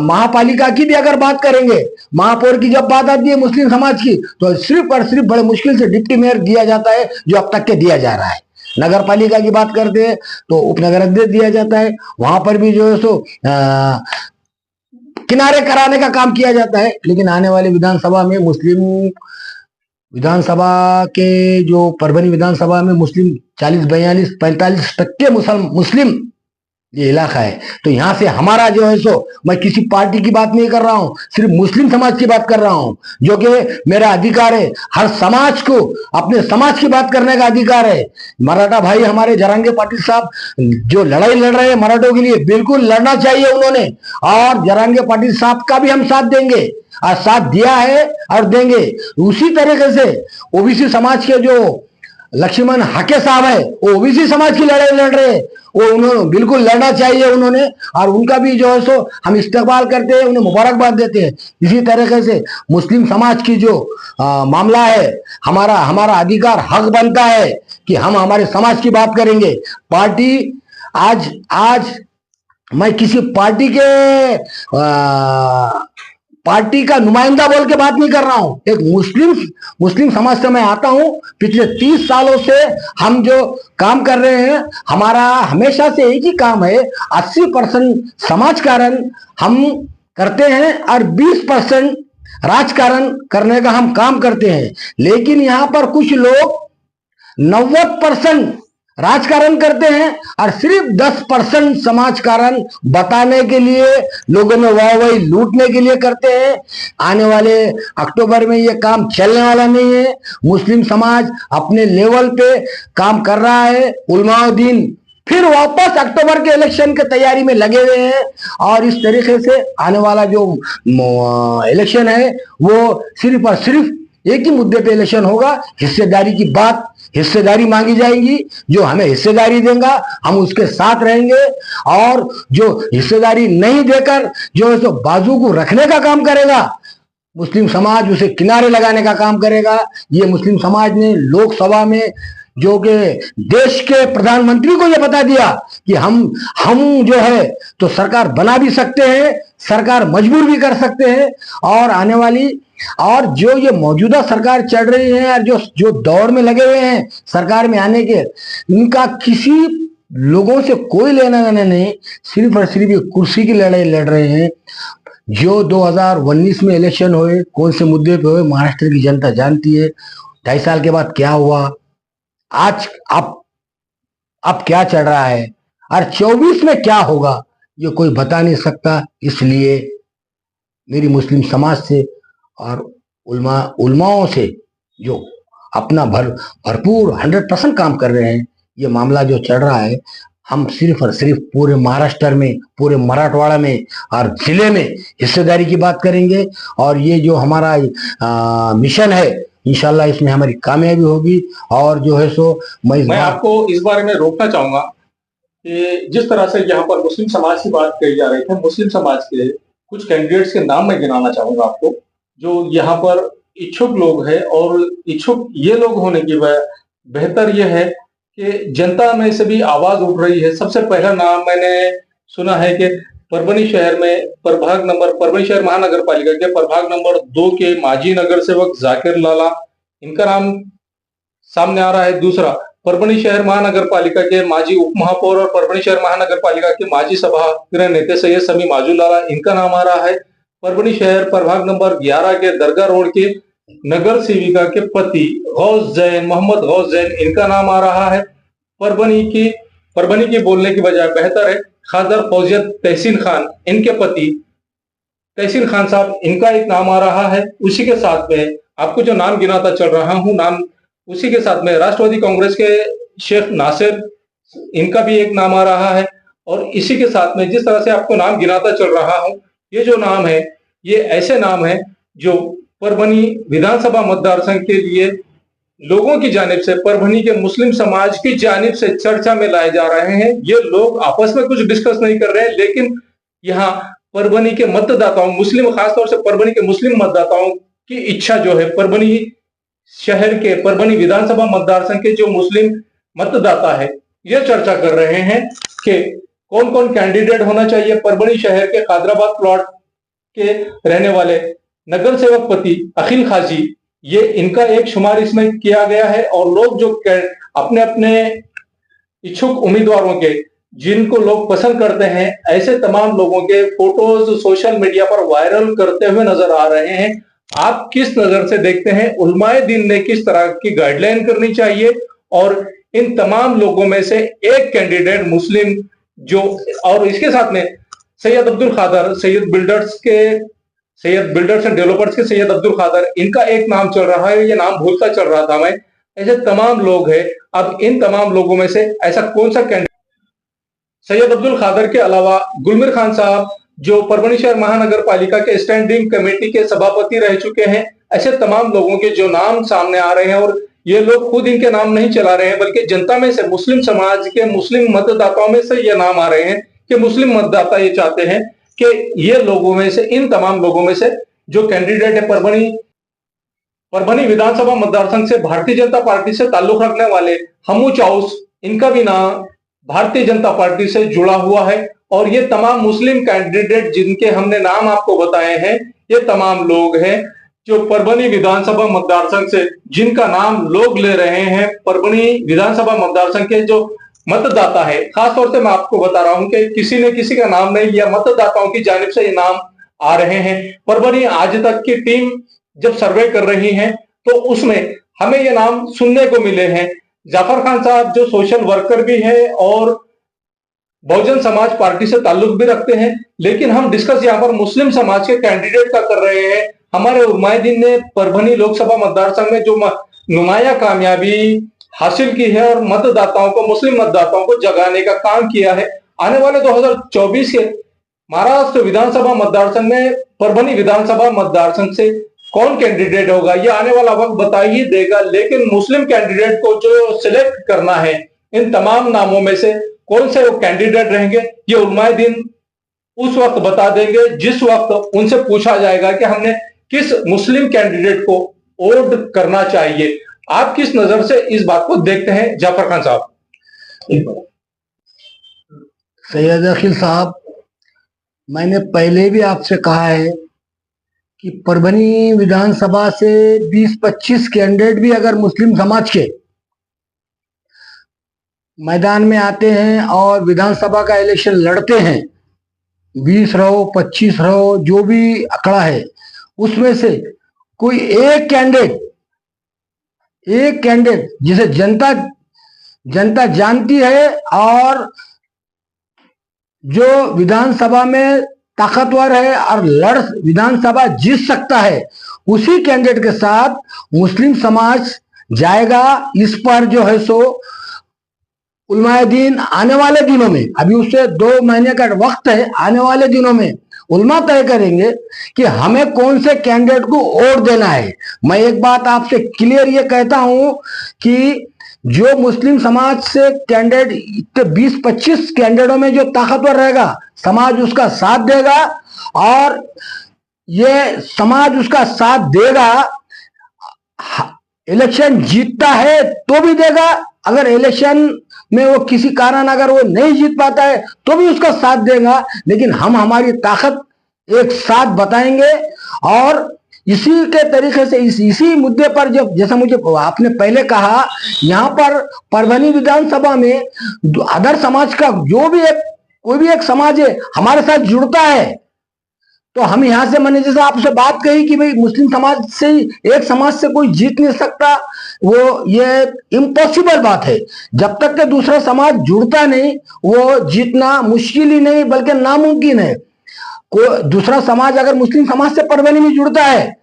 महापालिका की भी अगर बात करेंगे, महापौर की जब बात आती है मुस्लिम समाज की, तो सिर्फ और सिर्फ बड़े मुश्किल से डिप्टी मेयर दिया जाता है, जो अब तक के दिया जा रहा है। नगर पालिका की बात करते हैं तो उपनगर अध्यक्ष दिया जाता है, वहां पर भी जो है सो किनारे कराने का काम किया जाता है। लेकिन आने वाले विधानसभा में मुस्लिम विधानसभा के जो परभनी विधानसभा में मुस्लिम 40-42-45% मुस्लिम ये इलाका है। तो यहाँ से हमारा जो है सो, मैं किसी पार्टी की बात नहीं कर रहा हूँ, सिर्फ मुस्लिम समाज की बात कर रहा हूँ, जो कि मेरा अधिकार है। हर समाज को अपने समाज की बात करने का अधिकार है। मराठा भाई हमारे जरांगे पाटिल साहब जो लड़ाई लड़ रहे हैं मराठों के लिए, बिल्कुल लड़ना चाहिए उन्होंने, और जरांगे पाटिल साहब का भी हम साथ देंगे और साथ दिया है और देंगे। उसी तरीके से ओबीसी समाज के जो लक्ष्मण हाके साहब है, वो ओबीसी समाज की लड़ाई लड़ रहे हैं, वो उन्होंने बिल्कुल लड़ना चाहिए उन्होंने, और उनका भी जो है सो हम इस्तेमाल करते हैं, उन्हें मुबारकबाद देते हैं। इसी तरीके से मुस्लिम समाज की जो मामला है, हमारा अधिकार हक बनता है कि हम हमारे समाज की बात करेंगे। पार्टी आज मैं किसी पार्टी का नुमाइंदा बोल के बात नहीं कर रहा हूं। एक मुस्लिम समाज से मैं आता हूं। पिछले 30 सालों से हम जो काम कर रहे हैं, हमारा हमेशा से एक ही काम है, 80% समाजकारण हम करते हैं और 20% राजकारण करने का हम काम करते हैं। लेकिन यहाँ पर कुछ लोग 90% राजकारण करते हैं और सिर्फ 10% समाजकारण बताने के लिए, लोगों में वाहवाही लूटने के लिए करते हैं। आने वाले अक्टूबर में ये काम चलने वाला नहीं है। मुस्लिम समाज अपने लेवल पे काम कर रहा है। उलमाउद्दीन फिर वापस अक्टूबर के इलेक्शन के तैयारी में लगे हुए हैं, और इस तरीके से आने वाला जो इलेक्शन है वो सिर्फ और सिर्फ एक ही मुद्दे पे इलेक्शन होगा। हिस्सेदारी मांगी जाएगी। जो हमें हिस्सेदारी देगा हम उसके साथ रहेंगे, और जो हिस्सेदारी नहीं देकर जो है सो बाजू को रखने का काम करेगा, मुस्लिम समाज उसे किनारे लगाने का काम करेगा। ये मुस्लिम समाज ने लोकसभा में जो कि देश के प्रधानमंत्री को ये बता दिया कि हम जो है तो सरकार बना भी सकते हैं, सरकार मजबूर भी कर सकते हैं। और आने वाली और जो ये मौजूदा सरकार चल रही है और जो दौर में लगे हुए हैं सरकार में आने के, इनका किसी लोगों से कोई लेना देना नहीं, सिर्फ और सिर्फ ये कुर्सी की लड़ाई लड़ रहे हैं। जो 2019 में इलेक्शन हुए, कौन से मुद्दे पे हुए, महाराष्ट्र की जनता जानती है। 2.5 साल के बाद क्या हुआ, आज अब क्या चल रहा है, और 24 में क्या होगा, ये कोई बता नहीं सकता। इसलिए मेरी मुस्लिम समाज से और उलमाओं से जो अपना भरपूर 100% काम कर रहे हैं, ये मामला जो चल रहा है, हम सिर्फ और सिर्फ पूरे महाराष्ट्र में, पूरे मराठवाड़ा में और जिले में हिस्सेदारी की बात करेंगे। और ये जो हमारा मिशन है इंशाल्लाह इसमें हमारी कामयाबी होगी। और जो है सो मैं आपको इस बारे में रोकना चाहूंगा कि जिस तरह से यहाँ पर मुस्लिम समाज की बात कही जा रही है, मुस्लिम समाज के कुछ कैंडिडेट्स के नाम मैं गिनाना चाहूंगा आपको, जो यहाँ पर इच्छुक लोग हैं। और इच्छुक ये लोग होने की बेहतर यह है कि जनता में से भी आवाज उठ रही है। सबसे पहला नाम मैंने सुना है कि परभनी शहर में परभनी शहर महानगर पालिका के प्रभाग नंबर 2 के माजी नगर सेवक जाकिर लाला, इनका नाम सामने आ रहा है। दूसरा, परभनी शहर महानगर पालिका के माजी उप महापौर और परभनी शहर महानगर पालिका के माजी सभागृह नेता सैयद समी माजूलाला, इनका नाम आ रहा है। परभनी शहर प्रभाग नंबर 11 के दरगाह रोड के नगर सेविका के पति गौस जैन, मोहम्मद गौस जैन, इनका नाम आ रहा है। परभनी की बोलने की बजाय बेहतर है खादर फौजियत तहसीन खान, इनके पति तहसीन खान साहब, इनका एक नाम आ रहा है। उसी के साथ में आपको जो नाम गिनाता चल रहा हूं, नाम उसी के साथ में राष्ट्रवादी कांग्रेस के शेख नासिर, इनका भी एक नाम आ रहा है। और इसी के साथ में जिस तरह से आपको नाम गिनाता चल रहा हूं, ये जो नाम है ये ऐसे नाम है जो परभनी विधानसभा मतदार संघ के लिए लोगों की जानिब से, परभनी के मुस्लिम समाज की जानिब से चर्चा में लाए जा रहे हैं। ये लोग आपस में कुछ डिस्कस नहीं कर रहे हैं, लेकिन यहाँ परभनी के मतदाताओं, मुस्लिम, खासतौर से परभनी के मुस्लिम मतदाताओं की इच्छा जो है, परभनी शहर के, परभनी विधानसभा मतदार संघ के जो मुस्लिम मतदाता है, ये चर्चा कर रहे हैं कि कौन कौन कैंडिडेट होना चाहिए। परभनी शहर के कादराबाद प्लॉट के रहने वाले नगर सेवक पति अखिल खाजी, ये इनका एक शुमार इसमें किया गया है। और लोग जो अपने अपने इच्छुक उम्मीदवारों के, जिनको लोग पसंद करते हैं, ऐसे तमाम लोगों के फोटोज सोशल मीडिया पर वायरल करते हुए नजर आ रहे हैं। आप किस नजर से देखते हैं, उलमाए दीन ने किस तरह की गाइडलाइन करनी चाहिए, और इन तमाम लोगों में से एक कैंडिडेट मुस्लिम जो, और इसके साथ में सैयद अब्दुल खादर, सैयद बिल्डर्स एंड डेवलपर्स के सैयद अब्दुल खादर, इनका एक नाम चल रहा है, ये नाम भूलता चल रहा था मैं। ऐसे तमाम लोग हैं। अब इन तमाम लोगों में से ऐसा कौन सा कैंडिडेट, सैयद अब्दुल खादर के अलावा गुलमिर खान साहब जो परभनी शहर महानगर पालिका के स्टैंडिंग कमेटी के सभापति रह चुके हैं, ऐसे तमाम लोगों के जो नाम सामने आ रहे हैं, और ये लोग खुद इनके नाम नहीं चला रहे हैं, बल्कि जनता में से, मुस्लिम समाज के मुस्लिम मतदाताओं में से ये नाम आ रहे हैं कि मुस्लिम मतदाता ये चाहते हैं कि ये लोगों में से, इन तमाम लोगों में से जो कैंडिडेट है परभनी विधानसभा मतदार संघ से भारतीय जनता पार्टी से ताल्लुक रखने वाले हमू चाउस, इनका भी नाम भारतीय जनता पार्टी से जुड़ा हुआ है। और ये तमाम मुस्लिम कैंडिडेट जिनके हमने नाम आपको बताए हैं, ये तमाम लोग हैं जो परभनी विधानसभा मतदार संघ से, जिनका नाम लोग ले रहे हैं। परभनी विधानसभा मतदार संघ के जो मतदाता है, खासतौर से मैं आपको बता रहा हूं कि किसी ने किसी का नाम नहीं लिया, मतदाताओं की जानिब से ये नाम आ रहे हैं। परभनी आज तक की टीम जब सर्वे कर रही है तो उसमें हमें ये नाम सुनने को मिले हैं। जाफर खान साहब जो सोशल वर्कर भी है और बहुजन समाज पार्टी से ताल्लुक भी रखते हैं, लेकिन हम डिस्कस यहाँ पर मुस्लिम समाज के कैंडिडेट का कर रहे हैं। हमारे उलमाए-ए-दीन ने परभनी लोकसभा मतदार संघ में जो नुमाया कामयाबी हासिल की है और मतदाताओं को, मुस्लिम मतदाताओं को जगाने का काम किया है। आने वाले 2024 के महाराष्ट्र विधानसभा मतदार संघ में परभनी विधानसभा मतदार संघ से कौन कैंडिडेट होगा, ये आने वाला वक्त बता ही देगा। लेकिन मुस्लिम कैंडिडेट को जो सिलेक्ट करना है, इन तमाम नामों में से कौन से वो कैंडिडेट रहेंगे, ये उलमाए-ए-दीन उस वक्त बता देंगे जिस वक्त उनसे पूछा जाएगा कि हमने किस मुस्लिम कैंडिडेट को वोट करना चाहिए। आप किस नजर से इस बात को देखते हैं जाफर खान साहब? सैयद अखिल साहब, मैंने पहले भी आपसे कहा है कि परभनी विधानसभा से 20-25 कैंडिडेट भी अगर मुस्लिम समाज के मैदान में आते हैं और विधानसभा का इलेक्शन लड़ते हैं, 20 रहो 25 रहो, जो भी आंकड़ा है, उसमें से कोई एक कैंडिडेट जिसे जनता जानती है और जो विधानसभा में ताकतवर है और विधानसभा जीत सकता है, उसी कैंडिडेट के साथ मुस्लिम समाज जाएगा। इस पर जो है सो उलमाए-ए-दीन आने वाले दिनों में, अभी उससे 2 महीने का वक्त है, आने वाले दिनों में उलमा तय करेंगे कि हमें कौन से कैंडिडेट को वोट देना है। मैं एक बात आपसे क्लियर ये कहता हूं कि जो मुस्लिम समाज से कैंडिडेट 20-25 कैंडिडेटों में जो ताकतवर रहेगा समाज उसका साथ देगा, और ये समाज उसका साथ देगा। इलेक्शन जीतता है तो भी देगा, अगर इलेक्शन में वो किसी कारण अगर वो नहीं जीत पाता है तो भी उसका साथ देगा, लेकिन हम हमारी ताकत एक साथ बताएंगे। और इसी के तरीके से इसी मुद्दे पर जब जैसा मुझे आपने पहले कहा, यहाँ पर परभनी विधानसभा में अदर समाज का जो भी एक कोई भी एक समाज है हमारे साथ जुड़ता है, तो हम यहां से मैंने जैसे आपसे बात कही कि भाई मुस्लिम समाज से एक समाज से कोई जीत नहीं सकता, वो ये इम्पॉसिबल बात है। जब तक के दूसरा समाज जुड़ता नहीं वो जीतना मुश्किल ही नहीं बल्कि नामुमकिन है। कोई दूसरा समाज अगर मुस्लिम समाज से परभनी में जुड़ता है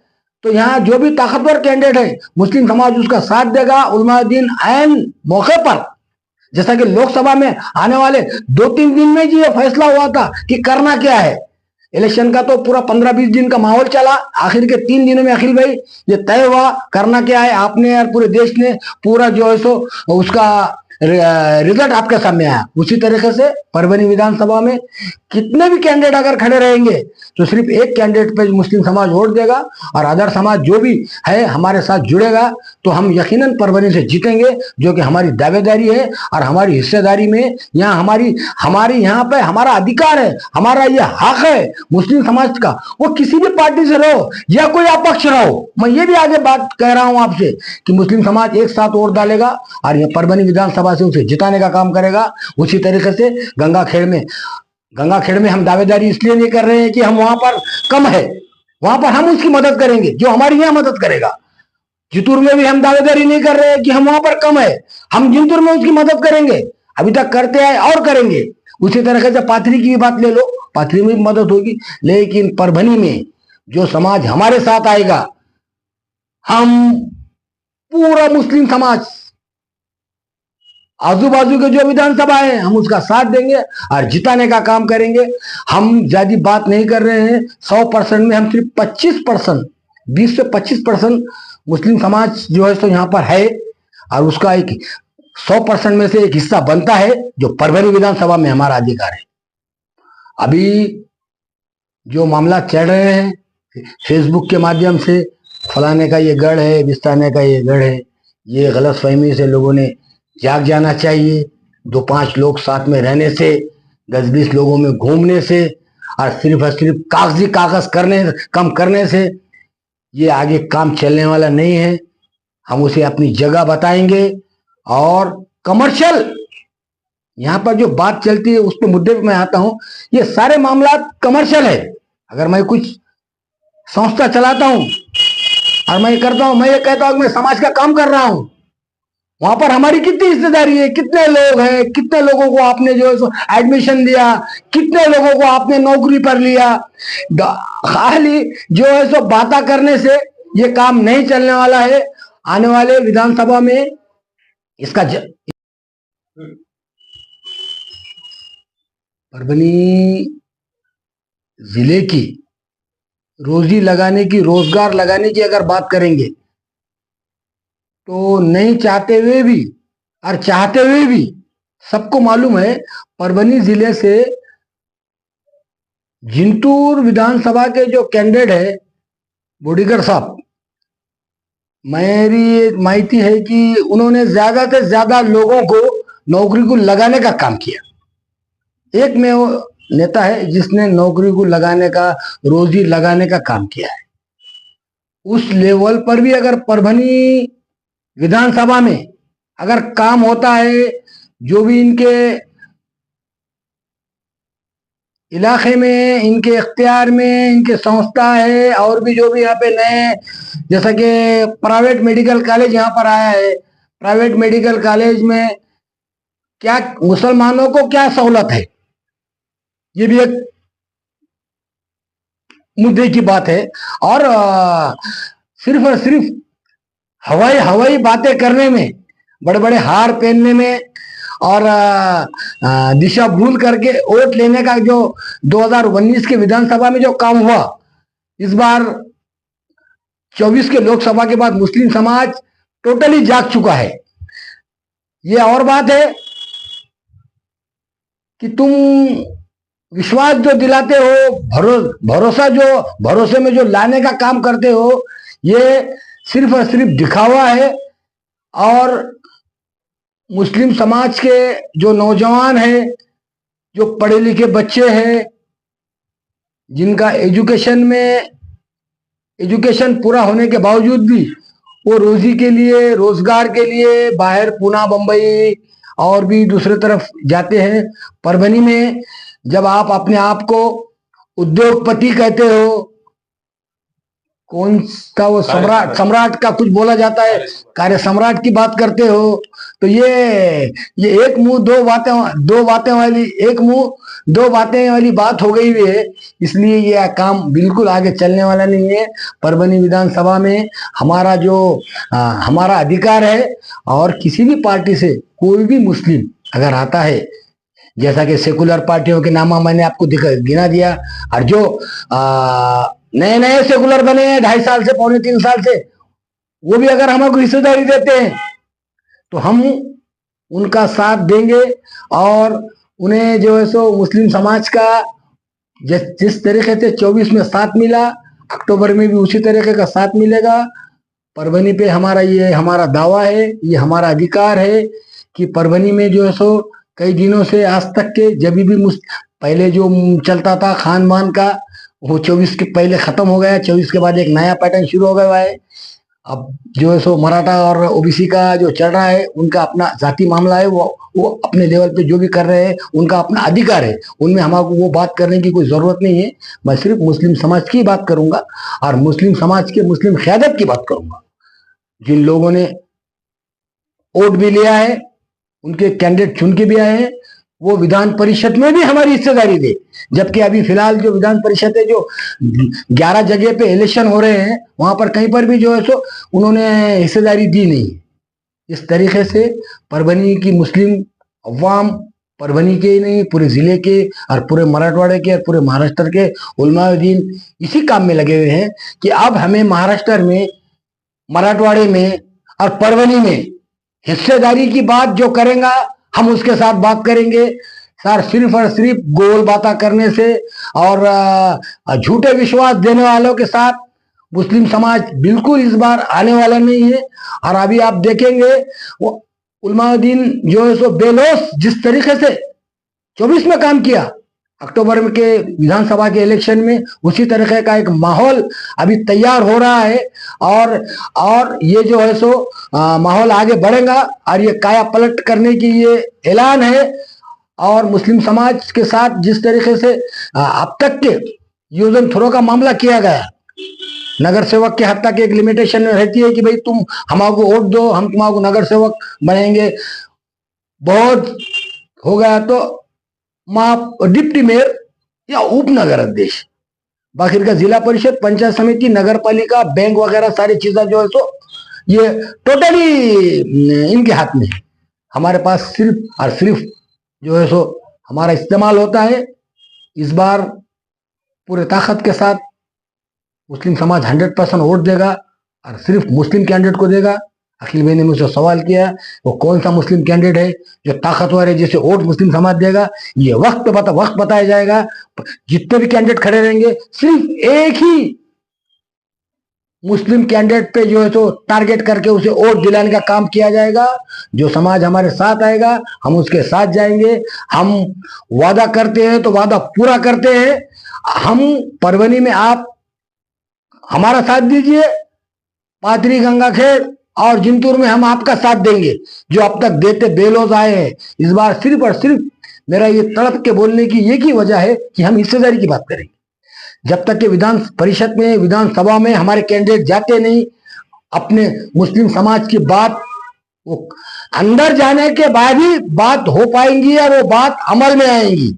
तो यहाँ जो भी ताकतवर कैंडिडेट है मुस्लिम समाज उसका साथ देगा। उलमाए दीन ऐन मौके पर, जैसा कि लोकसभा में आने वाले 2-3 दिन में जी ये फैसला हुआ था कि करना क्या है, इलेक्शन का तो पूरा 15-20 दिन का माहौल चला, आखिर के 3 दिनों में अखिल भाई ये तय हुआ करना क्या है। आपने और पूरे देश ने पूरा जो है सो उसका रिजल्ट आपके सामने आया। उसी तरीके से परभनी विधानसभा में कितने भी कैंडिडेट अगर खड़े रहेंगे तो सिर्फ एक कैंडिडेट पे मुस्लिम समाज वोट देगा, और अदर समाज जो भी है हमारे साथ जुड़ेगा तो हम यकीनन परभनी से जीतेंगे, जो कि हमारी दावेदारी है और हमारी हिस्सेदारी में यहाँ हमारी यहाँ पे हमारा अधिकार है, हमारा ये हक है मुस्लिम समाज का। वो किसी भी पार्टी से रहो या कोई अपक्ष रहो, मैं ये भी आगे बात कह रहा हूं आपसे कि मुस्लिम समाज एक साथ वोट डालेगा और ये परभनी विधानसभा से उसे जिताने का काम करेगा। उसी तरीके से गंगाखेड़ में हम दावेदारी इसलिए नहीं कर रहे हैं कि हम वहां पर कम है, वहां पर हम उसकी मदद करेंगे जो हमारी यहाँ मदद करेगा। जितूर में भी हम दावेदारी नहीं कर रहे हैं कि हम वहां पर कम है, हम जिंतूर में उसकी मदद करेंगे, अभी तक करते आए और करेंगे। उसी तरीके से पाथरी की भी बात ले लो, पाथरी में भी मदद होगी, लेकिन परभनी में जो समाज हमारे साथ आएगा, हम पूरा मुस्लिम समाज आजू बाजू के जो विधानसभा है हम उसका साथ देंगे और जिताने का काम करेंगे। हम ज्यादा बात नहीं कर रहे हैं, 100% में हम सिर्फ 25%, 20 से 25% मुस्लिम समाज जो है तो यहाँ पर है, और उसका एक 100% में से एक हिस्सा बनता है जो परभनी विधानसभा में हमारा अधिकार है। अभी जो मामला चल रहे हैं फेसबुक के माध्यम से, फलाने का ये गढ़ है, बिस्ताने का ये गढ़ है, ये गलत फहमी से लोगों ने जाग जाना चाहिए। 2-5 लोग साथ में रहने से, 10-20 लोगों में घूमने से और सिर्फ कागजी कागज कम करने से ये आगे काम चलने वाला नहीं है। हम उसे अपनी जगह बताएंगे। और कमर्शियल यहाँ पर जो बात चलती है उस पर मुद्दे पे मैं आता हूं, ये सारे मामला कमर्शियल है। अगर मैं कुछ संस्था चलाता हूं और मैं ये करता हूं, मैं ये कहता हूं कि मैं समाज का काम कर रहा हूं, वहां पर हमारी कितनी हिस्सेदारी है, कितने लोग हैं, कितने लोगों को आपने जो है सो एडमिशन दिया, कितने लोगों को आपने नौकरी पर लिया। खाली जो है सो बातें करने से ये काम नहीं चलने वाला है। आने वाले विधानसभा में इसका परभनी जिले की रोजी लगाने की, रोजगार लगाने की अगर बात करेंगे तो नहीं चाहते हुए भी और चाहते हुए भी सबको मालूम है परभनी जिले से जिंतूर विधानसभा के जो कैंडिडेट है बोडीगर साहब, मेरी एक माहिती है कि उन्होंने ज्यादा से ज्यादा लोगों को नौकरी को लगाने का काम किया। एक में वो नेता है जिसने नौकरी को लगाने का, रोजी लगाने का काम किया है। उस लेवल पर भी अगर परभनी विधानसभा में अगर काम होता है, जो भी इनके इलाके में, इनके इख्तियार में, इनके संस्था है, और भी जो भी यहाँ पे नए, जैसा कि प्राइवेट मेडिकल कॉलेज यहाँ पर आया है, प्राइवेट मेडिकल कॉलेज में क्या मुसलमानों को क्या सहूलत है, ये भी एक मुद्दे की बात है। और सिर्फ और सिर्फ हवाई बातें करने में, बड़े बड़े हार पहनने में और दिशा भूल करके वोट लेने का जो 2019 के विधानसभा में जो काम हुआ, इस बार 24 के लोकसभा के बाद मुस्लिम समाज टोटली जाग चुका है। ये और बात है कि तुम विश्वास जो दिलाते हो, भरोसे में जो लाने का काम करते हो, ये सिर्फ और सिर्फ दिखावा है। और मुस्लिम समाज के जो नौजवान हैं, जो पढ़े लिखे बच्चे हैं, जिनका एजुकेशन पूरा होने के बावजूद भी वो रोजी के लिए, रोजगार के लिए बाहर पूना, बंबई और भी दूसरे तरफ जाते हैं। परभनी में जब आप अपने आप को उद्योगपति कहते हो, कौन सा वो सम्राट का कुछ बोला जाता है, कार्य सम्राट की बात करते हो, तो ये एक मुंह दो बातें वाली बात हो गई हुई है। इसलिए ये काम बिल्कुल आगे चलने वाला नहीं है। परभनी विधानसभा में हमारा अधिकार है, और किसी भी पार्टी से कोई भी मुस्लिम अगर आता है, जैसा कि सेकुलर पार्टियों के नाम मैंने आपको गिना दिया, और जो नए नए सेकुलर बने हैं 2.5 साल से, पौने 3 साल से, वो भी अगर हमको हिस्सेदारी देते हैं तो हम उनका साथ देंगे। और उन्हें जो है सो मुस्लिम समाज का जिस तरीके से 24 में साथ मिला, अक्टूबर में भी उसी तरीके का साथ मिलेगा। परभनी पे ये हमारा दावा है, ये हमारा अधिकार है कि परभनी में जो है सो कई दिनों से आज तक के जब भी पहले जो चलता था खान मान का, वो 24 के पहले खत्म हो गया। 24 के बाद एक नया पैटर्न शुरू हो गया है। अब जो है सो मराठा और ओबीसी का जो चल रहा है, उनका अपना जाति मामला है, वो अपने लेवल पे जो भी कर रहे हैं उनका अपना अधिकार है, उनमें हमको वो बात करने की कोई जरूरत नहीं है। मैं सिर्फ मुस्लिम समाज की बात करूंगा, और मुस्लिम समाज के मुस्लिम क़यादत की बात करूंगा, जिन लोगों ने वोट भी लिया है, उनके कैंडिडेट चुन के भी आए हैं, वो विधान परिषद में भी हमारी हिस्सेदारी दे। जबकि अभी फिलहाल जो विधान परिषद है, जो 11 जगह पे इलेक्शन हो रहे हैं, वहां पर कहीं पर भी जो है सो उन्होंने हिस्सेदारी दी नहीं। इस तरीके से परभनी की मुस्लिम अवाम, परभनी के ही नहीं पूरे जिले के और पूरे मराठवाड़े के और पूरे महाराष्ट्र के उलमाए दीन इसी काम में लगे हुए हैं कि अब हमें महाराष्ट्र में, मराठवाड़े में और परभनी में हिस्सेदारी की बात जो करेगा, हम उसके साथ बात करेंगे। सर, सिर्फ और सिर्फ गोल बातें करने से और झूठे विश्वास देने वालों के साथ मुस्लिम समाज बिल्कुल इस बार आने वाला नहीं है। और अभी आप देखेंगे वो उलमाउद्दीन जो है सो बेलोस जिस तरीके से 24 में काम किया, अक्टूबर में के विधानसभा के इलेक्शन में उसी तरीके का एक माहौल अभी तैयार हो रहा है। और ये जो है सो माहौल आगे बढ़ेगा, और ये काया पलट करने की ये ऐलान है। और मुस्लिम समाज के साथ जिस तरीके से अब तक के यूजन थ्रो का मामला किया गया, नगर सेवक के हत्या की एक लिमिटेशन रहती है कि भाई तुम हमको वोट दो, हम तुम्हारा नगर सेवक बनेंगे। बहुत हो गया तो डिप्टी मेयर या उप नगर अध्यक्ष, बाकी का जिला परिषद, पंचायत समिति, नगर पालिका, बैंक वगैरह सारी चीजें जो है सो ये टोटली इनके हाथ में है। हमारे पास सिर्फ और सिर्फ जो है सो हमारा इस्तेमाल होता है। इस बार पूरे ताकत के साथ मुस्लिम समाज 100% वोट देगा, और सिर्फ मुस्लिम कैंडिडेट को देगा। अखिल भाई ने मुझसे सवाल किया, वो कौन सा मुस्लिम कैंडिडेट है जो ताकतवर है, जिसे वोट मुस्लिम समाज देगा। ये वक्त बताया जाएगा। जितने भी कैंडिडेट खड़े रहेंगे, सिर्फ एक ही मुस्लिम कैंडिडेट पे जो है तो टारगेट करके उसे वोट दिलाने का काम किया जाएगा। जो समाज हमारे साथ आएगा, हम उसके साथ जाएंगे। हम वादा करते हैं तो वादा पूरा करते हैं। हम परभनी में आप हमारा साथ दीजिए, पाथरी, गंगाखेड़ और जिंतूर में हम आपका साथ देंगे, जो अब तक देते बेलोज आए हैं। इस बार सिर्फ और सिर्फ मेरा ये तड़प के बोलने की एक ही वजह है कि हम हिस्सेदारी की बात करेंगे। जब तक के विधान परिषद में, विधानसभा में हमारे कैंडिडेट जाते नहीं, अपने मुस्लिम समाज की बात वो अंदर जाने के बाद ही बात हो पाएंगी और वो बात अमल में आएंगी।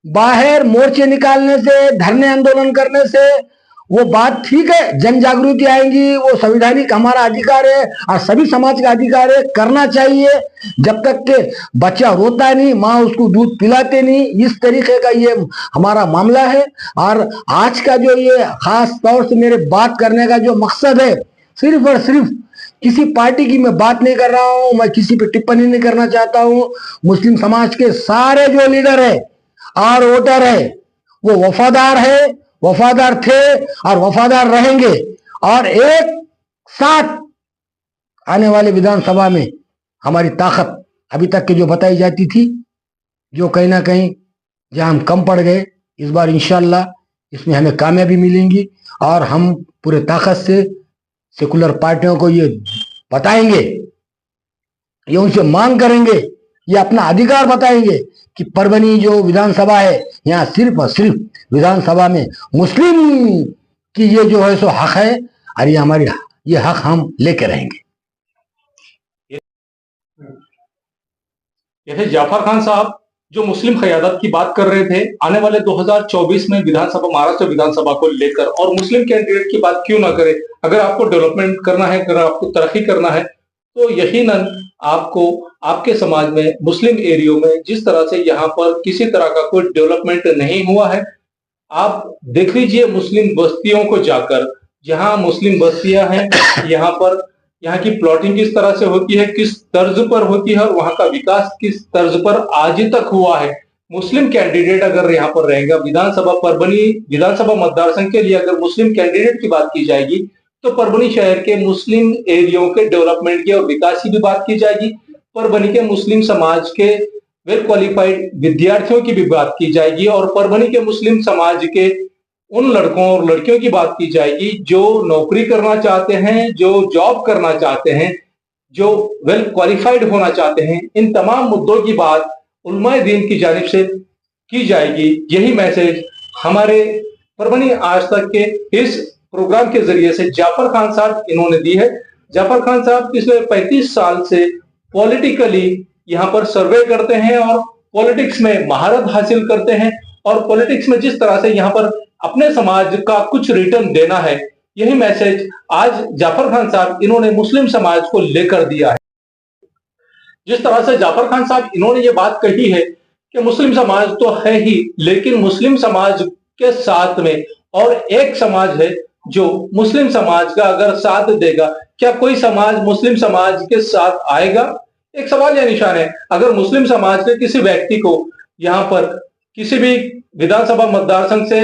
बाहर मोर्चे निकालने से, धरने आंदोलन करने से वो बात ठीक है, जन जागृति आएंगी, वो संवैधानिक हमारा अधिकार है और सभी समाज का अधिकार है, करना चाहिए। जब तक के बच्चा रोता नहीं, माँ उसको दूध पिलाते नहीं, इस तरीके का ये हमारा मामला है। और आज का जो ये खास तौर से मेरे बात करने का जो मकसद है, सिर्फ और सिर्फ किसी पार्टी की मैं बात नहीं कर रहा हूं, मैं किसी पे टिप्पणी नहीं करना चाहता हूं। मुस्लिम समाज के सारे जो लीडर है और वोटर है वो वफादार है, वफादार थे और वफादार रहेंगे। और एक साथ आने वाले विधानसभा में हमारी ताकत अभी तक की जो बताई जाती थी, जो कहीं ना कहीं जहां हम कम पड़ गए, इस बार इंशाल्लाह इसमें हमें कामयाबी मिलेंगी। और हम पूरे ताकत से सेकुलर पार्टियों को ये बताएंगे, ये उनसे मांग करेंगे, ये अपना अधिकार बताएंगे कि परभनी जो विधानसभा है, यहाँ सिर्फ और सिर्फ विधानसभा में मुस्लिम की ये जो है सो हक है, और ये हमारी ये हक हम लेके रहेंगे। ये थे जाफर खान साहब जो मुस्लिम क़यादत की बात कर रहे थे आने वाले 2024 में विधानसभा, महाराष्ट्र विधानसभा को लेकर। और मुस्लिम कैंडिडेट की बात क्यों ना करें, अगर आपको डेवलपमेंट करना है, अगर आपको तरक्की करना है, तो यकीनन आपको आपके समाज में, मुस्लिम एरियो में जिस तरह से यहाँ पर किसी तरह का कोई डेवलपमेंट नहीं हुआ है, आप देख लीजिए मुस्लिम बस्तियों को जाकर। जहाँ मुस्लिम बस्तियां हैं, यहाँ पर यहाँ की प्लॉटिंग किस तरह से होती है, किस तर्ज पर होती है, और वहां का विकास किस तर्ज पर आज तक हुआ है। मुस्लिम कैंडिडेट अगर यहाँ पर रहेगा, विधानसभा, परभनी विधानसभा मतदार संघ के लिए अगर मुस्लिम कैंडिडेट की बात की जाएगी, तो परभनी शहर के मुस्लिम एरियो के डेवलपमेंट की और विकास की भी बात की जाएगी। परभनी के मुस्लिम समाज के वेल क्वालिफाइड विद्यार्थियों की भी बात की जाएगी, और परभनी के मुस्लिम समाज के उन लड़कों और लड़कियों की बात की जाएगी जो नौकरी करना चाहते हैं, जो जॉब करना चाहते हैं, जो वेल क्वालिफाइड होना चाहते हैं। इन तमाम मुद्दों की बात उलमाए दीन की जानिब से की जाएगी। यही मैसेज हमारे परभनी आज तक के इस प्रोग्राम के जरिए से जाफर खान साहब इन्होंने दी है। जाफर खान साहब पिछले 35 साल से पॉलिटिकली यहाँ पर सर्वे करते हैं और पॉलिटिक्स में महारत हासिल करते हैं, और पॉलिटिक्स में जिस तरह से यहाँ पर अपने समाज का कुछ रिटर्न देना है, यही मैसेज आज जाफर खान साहब इन्होंने मुस्लिम समाज को लेकर दिया है। जिस तरह से जाफर खान साहब इन्होंने ये बात कही है कि मुस्लिम समाज तो है ही, लेकिन मुस्लिम समाज के साथ में और एक समाज है जो मुस्लिम समाज का अगर साथ देगा, क्या कोई समाज मुस्लिम समाज के साथ आएगा? एक सवाल या निशान है। अगर मुस्लिम समाज के किसी व्यक्ति को यहाँ पर किसी भी विधानसभा मतदार संघ से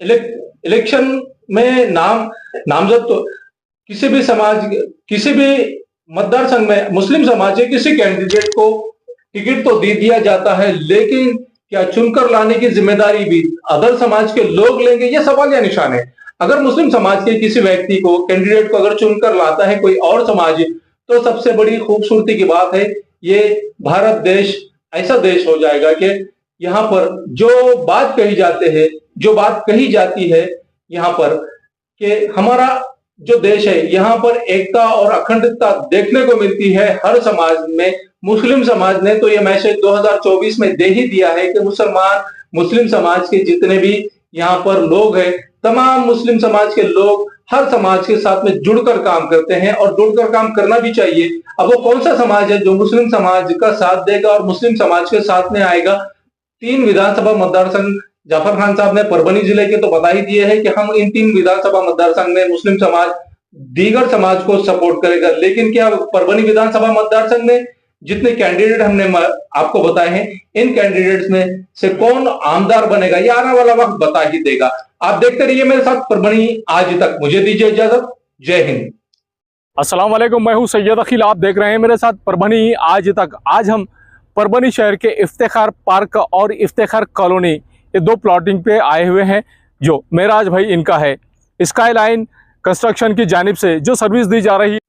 इलेक्शन में नामजद, तो किसी भी मतदार संघ में मुस्लिम समाज के किसी कैंडिडेट को टिकट तो दे दिया जाता है, लेकिन क्या चुनकर लाने की जिम्मेदारी भी अदर समाज के लोग लेंगे? यह सवाल या निशान है। अगर मुस्लिम समाज के किसी व्यक्ति को, कैंडिडेट को अगर चुनकर लाता है कोई और समाज, तो सबसे बड़ी खूबसूरती की बात है, ये भारत देश ऐसा देश हो जाएगा कि यहाँ पर जो बात कही जाती है यहाँ पर कि हमारा जो देश है, यहाँ पर एकता और अखंडता देखने को मिलती है हर समाज में। मुस्लिम समाज ने तो ये मैसेज 2024 में दे ही दिया है कि मुस्लिम समाज के जितने भी यहाँ पर लोग हैं, तमाम मुस्लिम समाज के लोग हर समाज के साथ में जुड़कर काम करते हैं, और जुड़कर काम करना भी चाहिए। अब वो कौन सा समाज है जो मुस्लिम समाज का साथ देगा और मुस्लिम समाज के साथ में आएगा? 3 विधानसभा मतदार संघ जाफर खान साहब ने परभनी जिले के तो बता ही दिए हैं कि हम इन 3 विधानसभा मतदार संघ में मुस्लिम समाज दीगर समाज को सपोर्ट करेगा। लेकिन क्या परभनी विधानसभा मतदार संघ में जितने कैंडिडेट हमने आपको बताए हैं, इन कैंडिडेट्स में से कौन आमदार बनेगा, ये आने वाला वक्त बता ही देगा। आप देखते रहिए मेरे साथ परभनी आज तक। मुझे दीजिए इजाजत। जय हिंद। अस्सलाम वालेकुम, मैं हूं सैयद अखिल। आप देख रहे हैं मेरे साथ परभनी आज तक। आज हम परभनी शहर के इफ्तिखार पार्क और इफ्तिखार कॉलोनी, ये 2 प्लॉटिंग पे आए हुए हैं जो मेराज भाई इनका है। स्काई लाइन कंस्ट्रक्शन की जानिब से जो सर्विस दी जा रही है,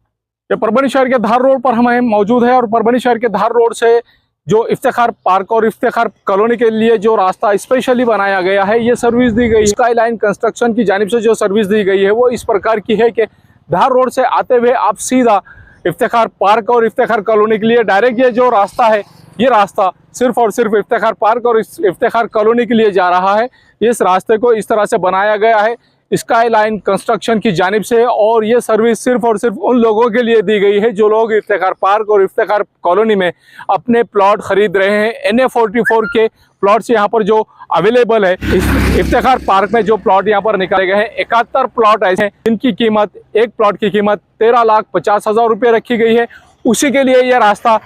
ये परभनी शहर के धार रोड पर हम मौजूद है। और परभनी शहर के धार रोड से जो इफ्तिखार पार्क और इफ्तिखार कॉलोनी के लिए जो रास्ता स्पेशली बनाया गया है, ये सर्विस दी गई। स्काई लाइन कंस्ट्रक्शन की जानिब से जो सर्विस दी गई है वो इस प्रकार की है कि धार रोड से आते हुए आप सीधा इफ्तिखार पार्क और इफ्तिखार कॉलोनी के लिए डायरेक्ट ये जो रास्ता है, ये रास्ता सिर्फ और सिर्फ इफ्तिखार पार्क और इफ्तिखार कॉलोनी के लिए जा रहा है। इस रास्ते को इस तरह से बनाया गया है स्काई लाइन कंस्ट्रक्शन की जानिब से, और ये सर्विस सिर्फ और सिर्फ उन लोगों के लिए दी गई है जो लोग इफ्तिखार पार्क और इफ्तिखार कॉलोनी में अपने प्लॉट खरीद रहे हैं। NA44 के प्लॉट्स यहाँ पर जो अवेलेबल है, इस इफ्तिखार पार्क में जो प्लॉट यहाँ पर निकाले गए हैं, 71 प्लॉट ऐसे हैं जिनकी कीमत, एक प्लॉट की कीमत 13,50,000 रुपये रखी गई है। उसी के लिए यह रास्ता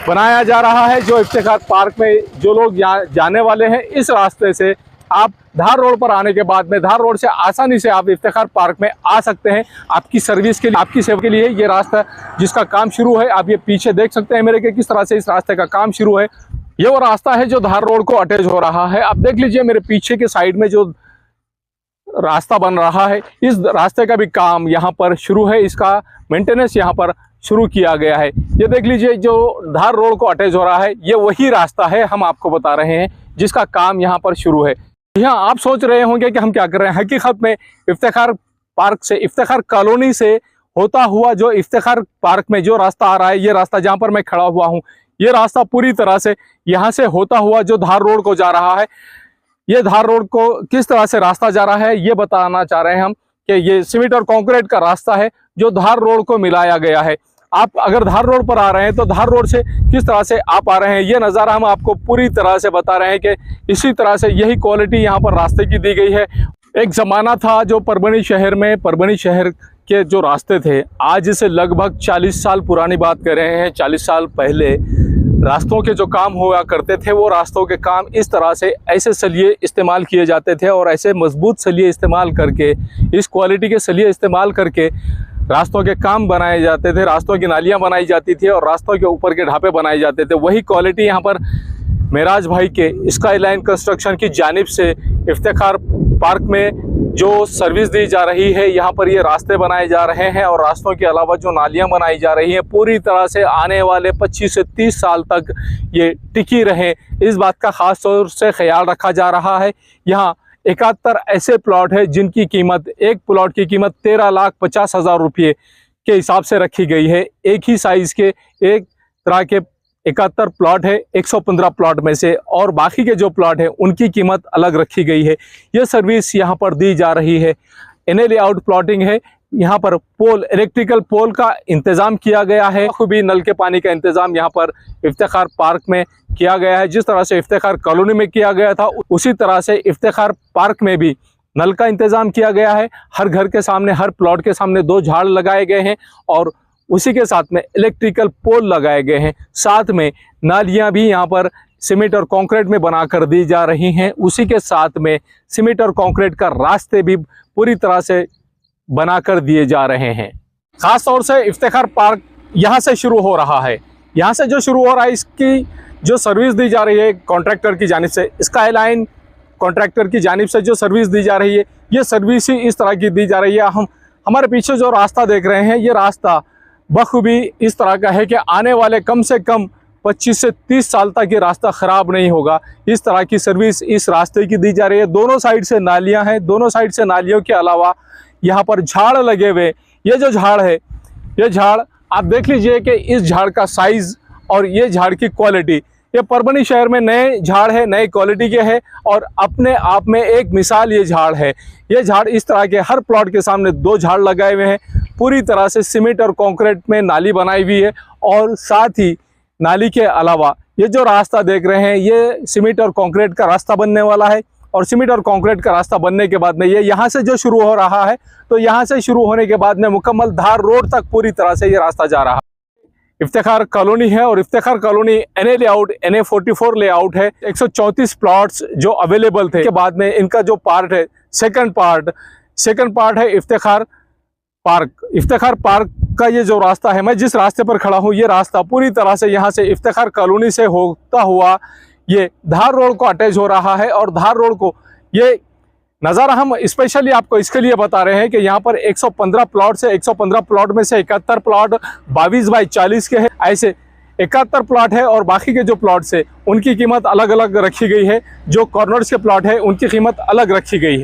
बनाया जा रहा है जो इफ्तिखार पार्क में जो लोग जाने वाले हैं। इस रास्ते से आप धार रोड पर आने के बाद में धार रोड से आसानी से आप इफ्तिखार पार्क में आ सकते हैं। आपकी सर्विस के लिए, आपकी सेवा के लिए ये रास्ता जिसका काम शुरू है, आप ये पीछे देख सकते हैं मेरे के किस तरह से इस रास्ते का काम शुरू है। ये वो रास्ता है जो धार रोड को अटैच हो रहा है। आप देख लीजिए मेरे पीछे के साइड में जो रास्ता बन रहा है, इस रास्ते का भी काम यहाँ पर शुरू है, इसका मेंटेनेंस यहाँ पर शुरू किया गया है। ये देख लीजिए जो धार रोड को अटैच हो रहा है, ये वही रास्ता है हम आपको बता रहे हैं जिसका काम यहाँ पर शुरू है। यहाँ आप सोच रहे होंगे कि हम क्या कर रहे हैं। हकीकत में इफ्तिखार पार्क से, इफ्तिखार कॉलोनी से होता हुआ जो इफ्तिखार पार्क में जो रास्ता आ रहा है, ये रास्ता जहाँ पर मैं खड़ा हुआ हूँ, ये रास्ता पूरी तरह से यहाँ से होता हुआ जो धार रोड को जा रहा है, ये धार रोड को किस तरह से रास्ता जा रहा है ये बताना चाह रहे हैं हम कि ये सीमेंट और कंक्रीट का रास्ता है जो धार रोड को मिलाया गया है। आप अगर धार रोड पर आ रहे हैं तो धार रोड से किस तरह से आप आ रहे हैं ये नज़ारा हम आपको पूरी तरह से बता रहे हैं कि इसी तरह से यही क्वालिटी यहाँ पर रास्ते की दी गई है। एक ज़माना था जो परभनी शहर में, परभनी शहर के जो रास्ते थे, आज से लगभग 40 साल पुरानी बात कर रहे हैं। 40 साल पहले रास्तों के जो काम हुआ करते थे, वो रास्तों के काम इस तरह से ऐसे सलिए इस्तेमाल किए जाते थे और ऐसे मजबूत सलिए इस्तेमाल करके, इस क्वालिटी के सलिए इस्तेमाल करके रास्तों के काम बनाए जाते थे, रास्तों की नालियां बनाई जाती थी और रास्तों के ऊपर के ढापे बनाए जाते थे। वही क्वालिटी यहाँ पर मेराज भाई के स्काई लाइन कंस्ट्रक्शन की जानिब से इफ्तिखार पार्क में जो सर्विस दी जा रही है, यहाँ पर ये रास्ते बनाए जा रहे हैं और रास्तों के अलावा जो नालियां बनाई जा रही हैं, पूरी तरह से आने वाले 25 से 30 साल तक ये टिकी रहे, इस बात का ख़ास तौर से ख्याल रखा जा रहा है। यहाँ 71 ऐसे प्लॉट है जिनकी कीमत, एक प्लॉट की कीमत 13,50,000 रुपये के हिसाब से रखी गई है। एक ही साइज़ के, एक तरह के 71 प्लॉट है 115 प्लॉट में से, और बाकी के जो प्लॉट है उनकी कीमत अलग रखी गई है। ये सर्विस यहाँ पर दी जा रही है। NA लेआउट प्लॉटिंग है। यहाँ पर पोल, इलेक्ट्रिकल पोल का इंतज़ाम किया गया है। खूबी नल के पानी का इंतज़ाम यहाँ पर इफ्तिखार पार्क में किया गया है। जिस तरह से इफ्तिखार कॉलोनी में किया गया था, उसी तरह से इफ्तिखार पार्क में भी नल का इंतज़ाम किया गया है। हर घर के सामने, हर प्लॉट के सामने 2 झाड़ लगाए गए हैं और उसी के साथ में इलेक्ट्रिकल पोल लगाए गए हैं। साथ में नालियाँ भी यहाँ पर सीमेंट और कंक्रीट में बना कर दी जा रही हैं। उसी के साथ में सीमेंट और कंक्रीट का रास्ते भी पूरी तरह से बना कर दिए जा रहे हैं। ख़ास तौर से इफ्तिखार पार्क यहाँ से शुरू हो रहा है। यहाँ से जो शुरू हो रहा है, इसकी जो सर्विस दी जा रही है कॉन्ट्रैक्टर की जानिब से, स्काई लाइन कॉन्ट्रैक्टर की जानिब से जो सर्विस दी जा रही है, ये सर्विस ही इस तरह की दी जा रही है। हम हमारे पीछे जो रास्ता देख रहे हैं, ये रास्ता बखूबी इस तरह का है कि आने वाले कम से कम 25 से 30 साल तक ये रास्ता ख़राब नहीं होगा। इस तरह की सर्विस इस रास्ते की दी जा रही है। दोनों साइड से नालियाँ हैं। दोनों साइड से नालियों के अलावा यहाँ पर झाड़ लगे हुए, ये जो झाड़ है, ये झाड़ आप देख लीजिए कि इस झाड़ का साइज़ और ये झाड़ की क्वालिटी, ये परभनी शहर में नए झाड़ है, नए क्वालिटी के है और अपने आप में एक मिसाल ये झाड़ है। ये झाड़ इस तरह के हर प्लॉट के सामने 2 झाड़ लगाए हुए हैं। पूरी तरह से सीमेंट और कंक्रीट में नाली बनाई हुई है और साथ ही नाली के अलावा ये जो रास्ता देख रहे हैं, ये सीमेंट और कंक्रीट का रास्ता बनने वाला है। और सीमेंट और कंक्रीट का रास्ता बनने के बाद में ये यहाँ से जो शुरू हो रहा है, तो यहाँ से शुरू होने के बाद में मुकम्मल धार रोड तक पूरी तरह से ये रास्ता जा रहा है। इफ्तिखार कॉलोनी है और Iftikhar colony NA layout, NA44 layout है। 134 प्लॉट्स जो अवेलेबल थे के बाद में इनका जो पार्ट है, सेकंड पार्ट है इफ्तिखार पार्क। इफ्तिखार पार्क का ये जो रास्ता है, मैं जिस रास्ते पर खड़ा हूँ, ये रास्ता पूरी तरह से यहाँ से इफ्तिखार कॉलोनी से होता हुआ ये धार रोड को अटैच हो रहा है। और धार रोड को ये नज़ारा हम स्पेशली आपको इसके लिए बता रहे हैं कि यहाँ पर 115 प्लॉट से 115 प्लॉट में से 71 प्लॉट 22 बाई 40 के हैं। ऐसे 71 प्लॉट है और बाकी के जो प्लॉट्स है उनकी कीमत अलग अलग रखी गई है। जो कॉर्नर्स के प्लॉट है उनकी कीमत अलग रखी गई है।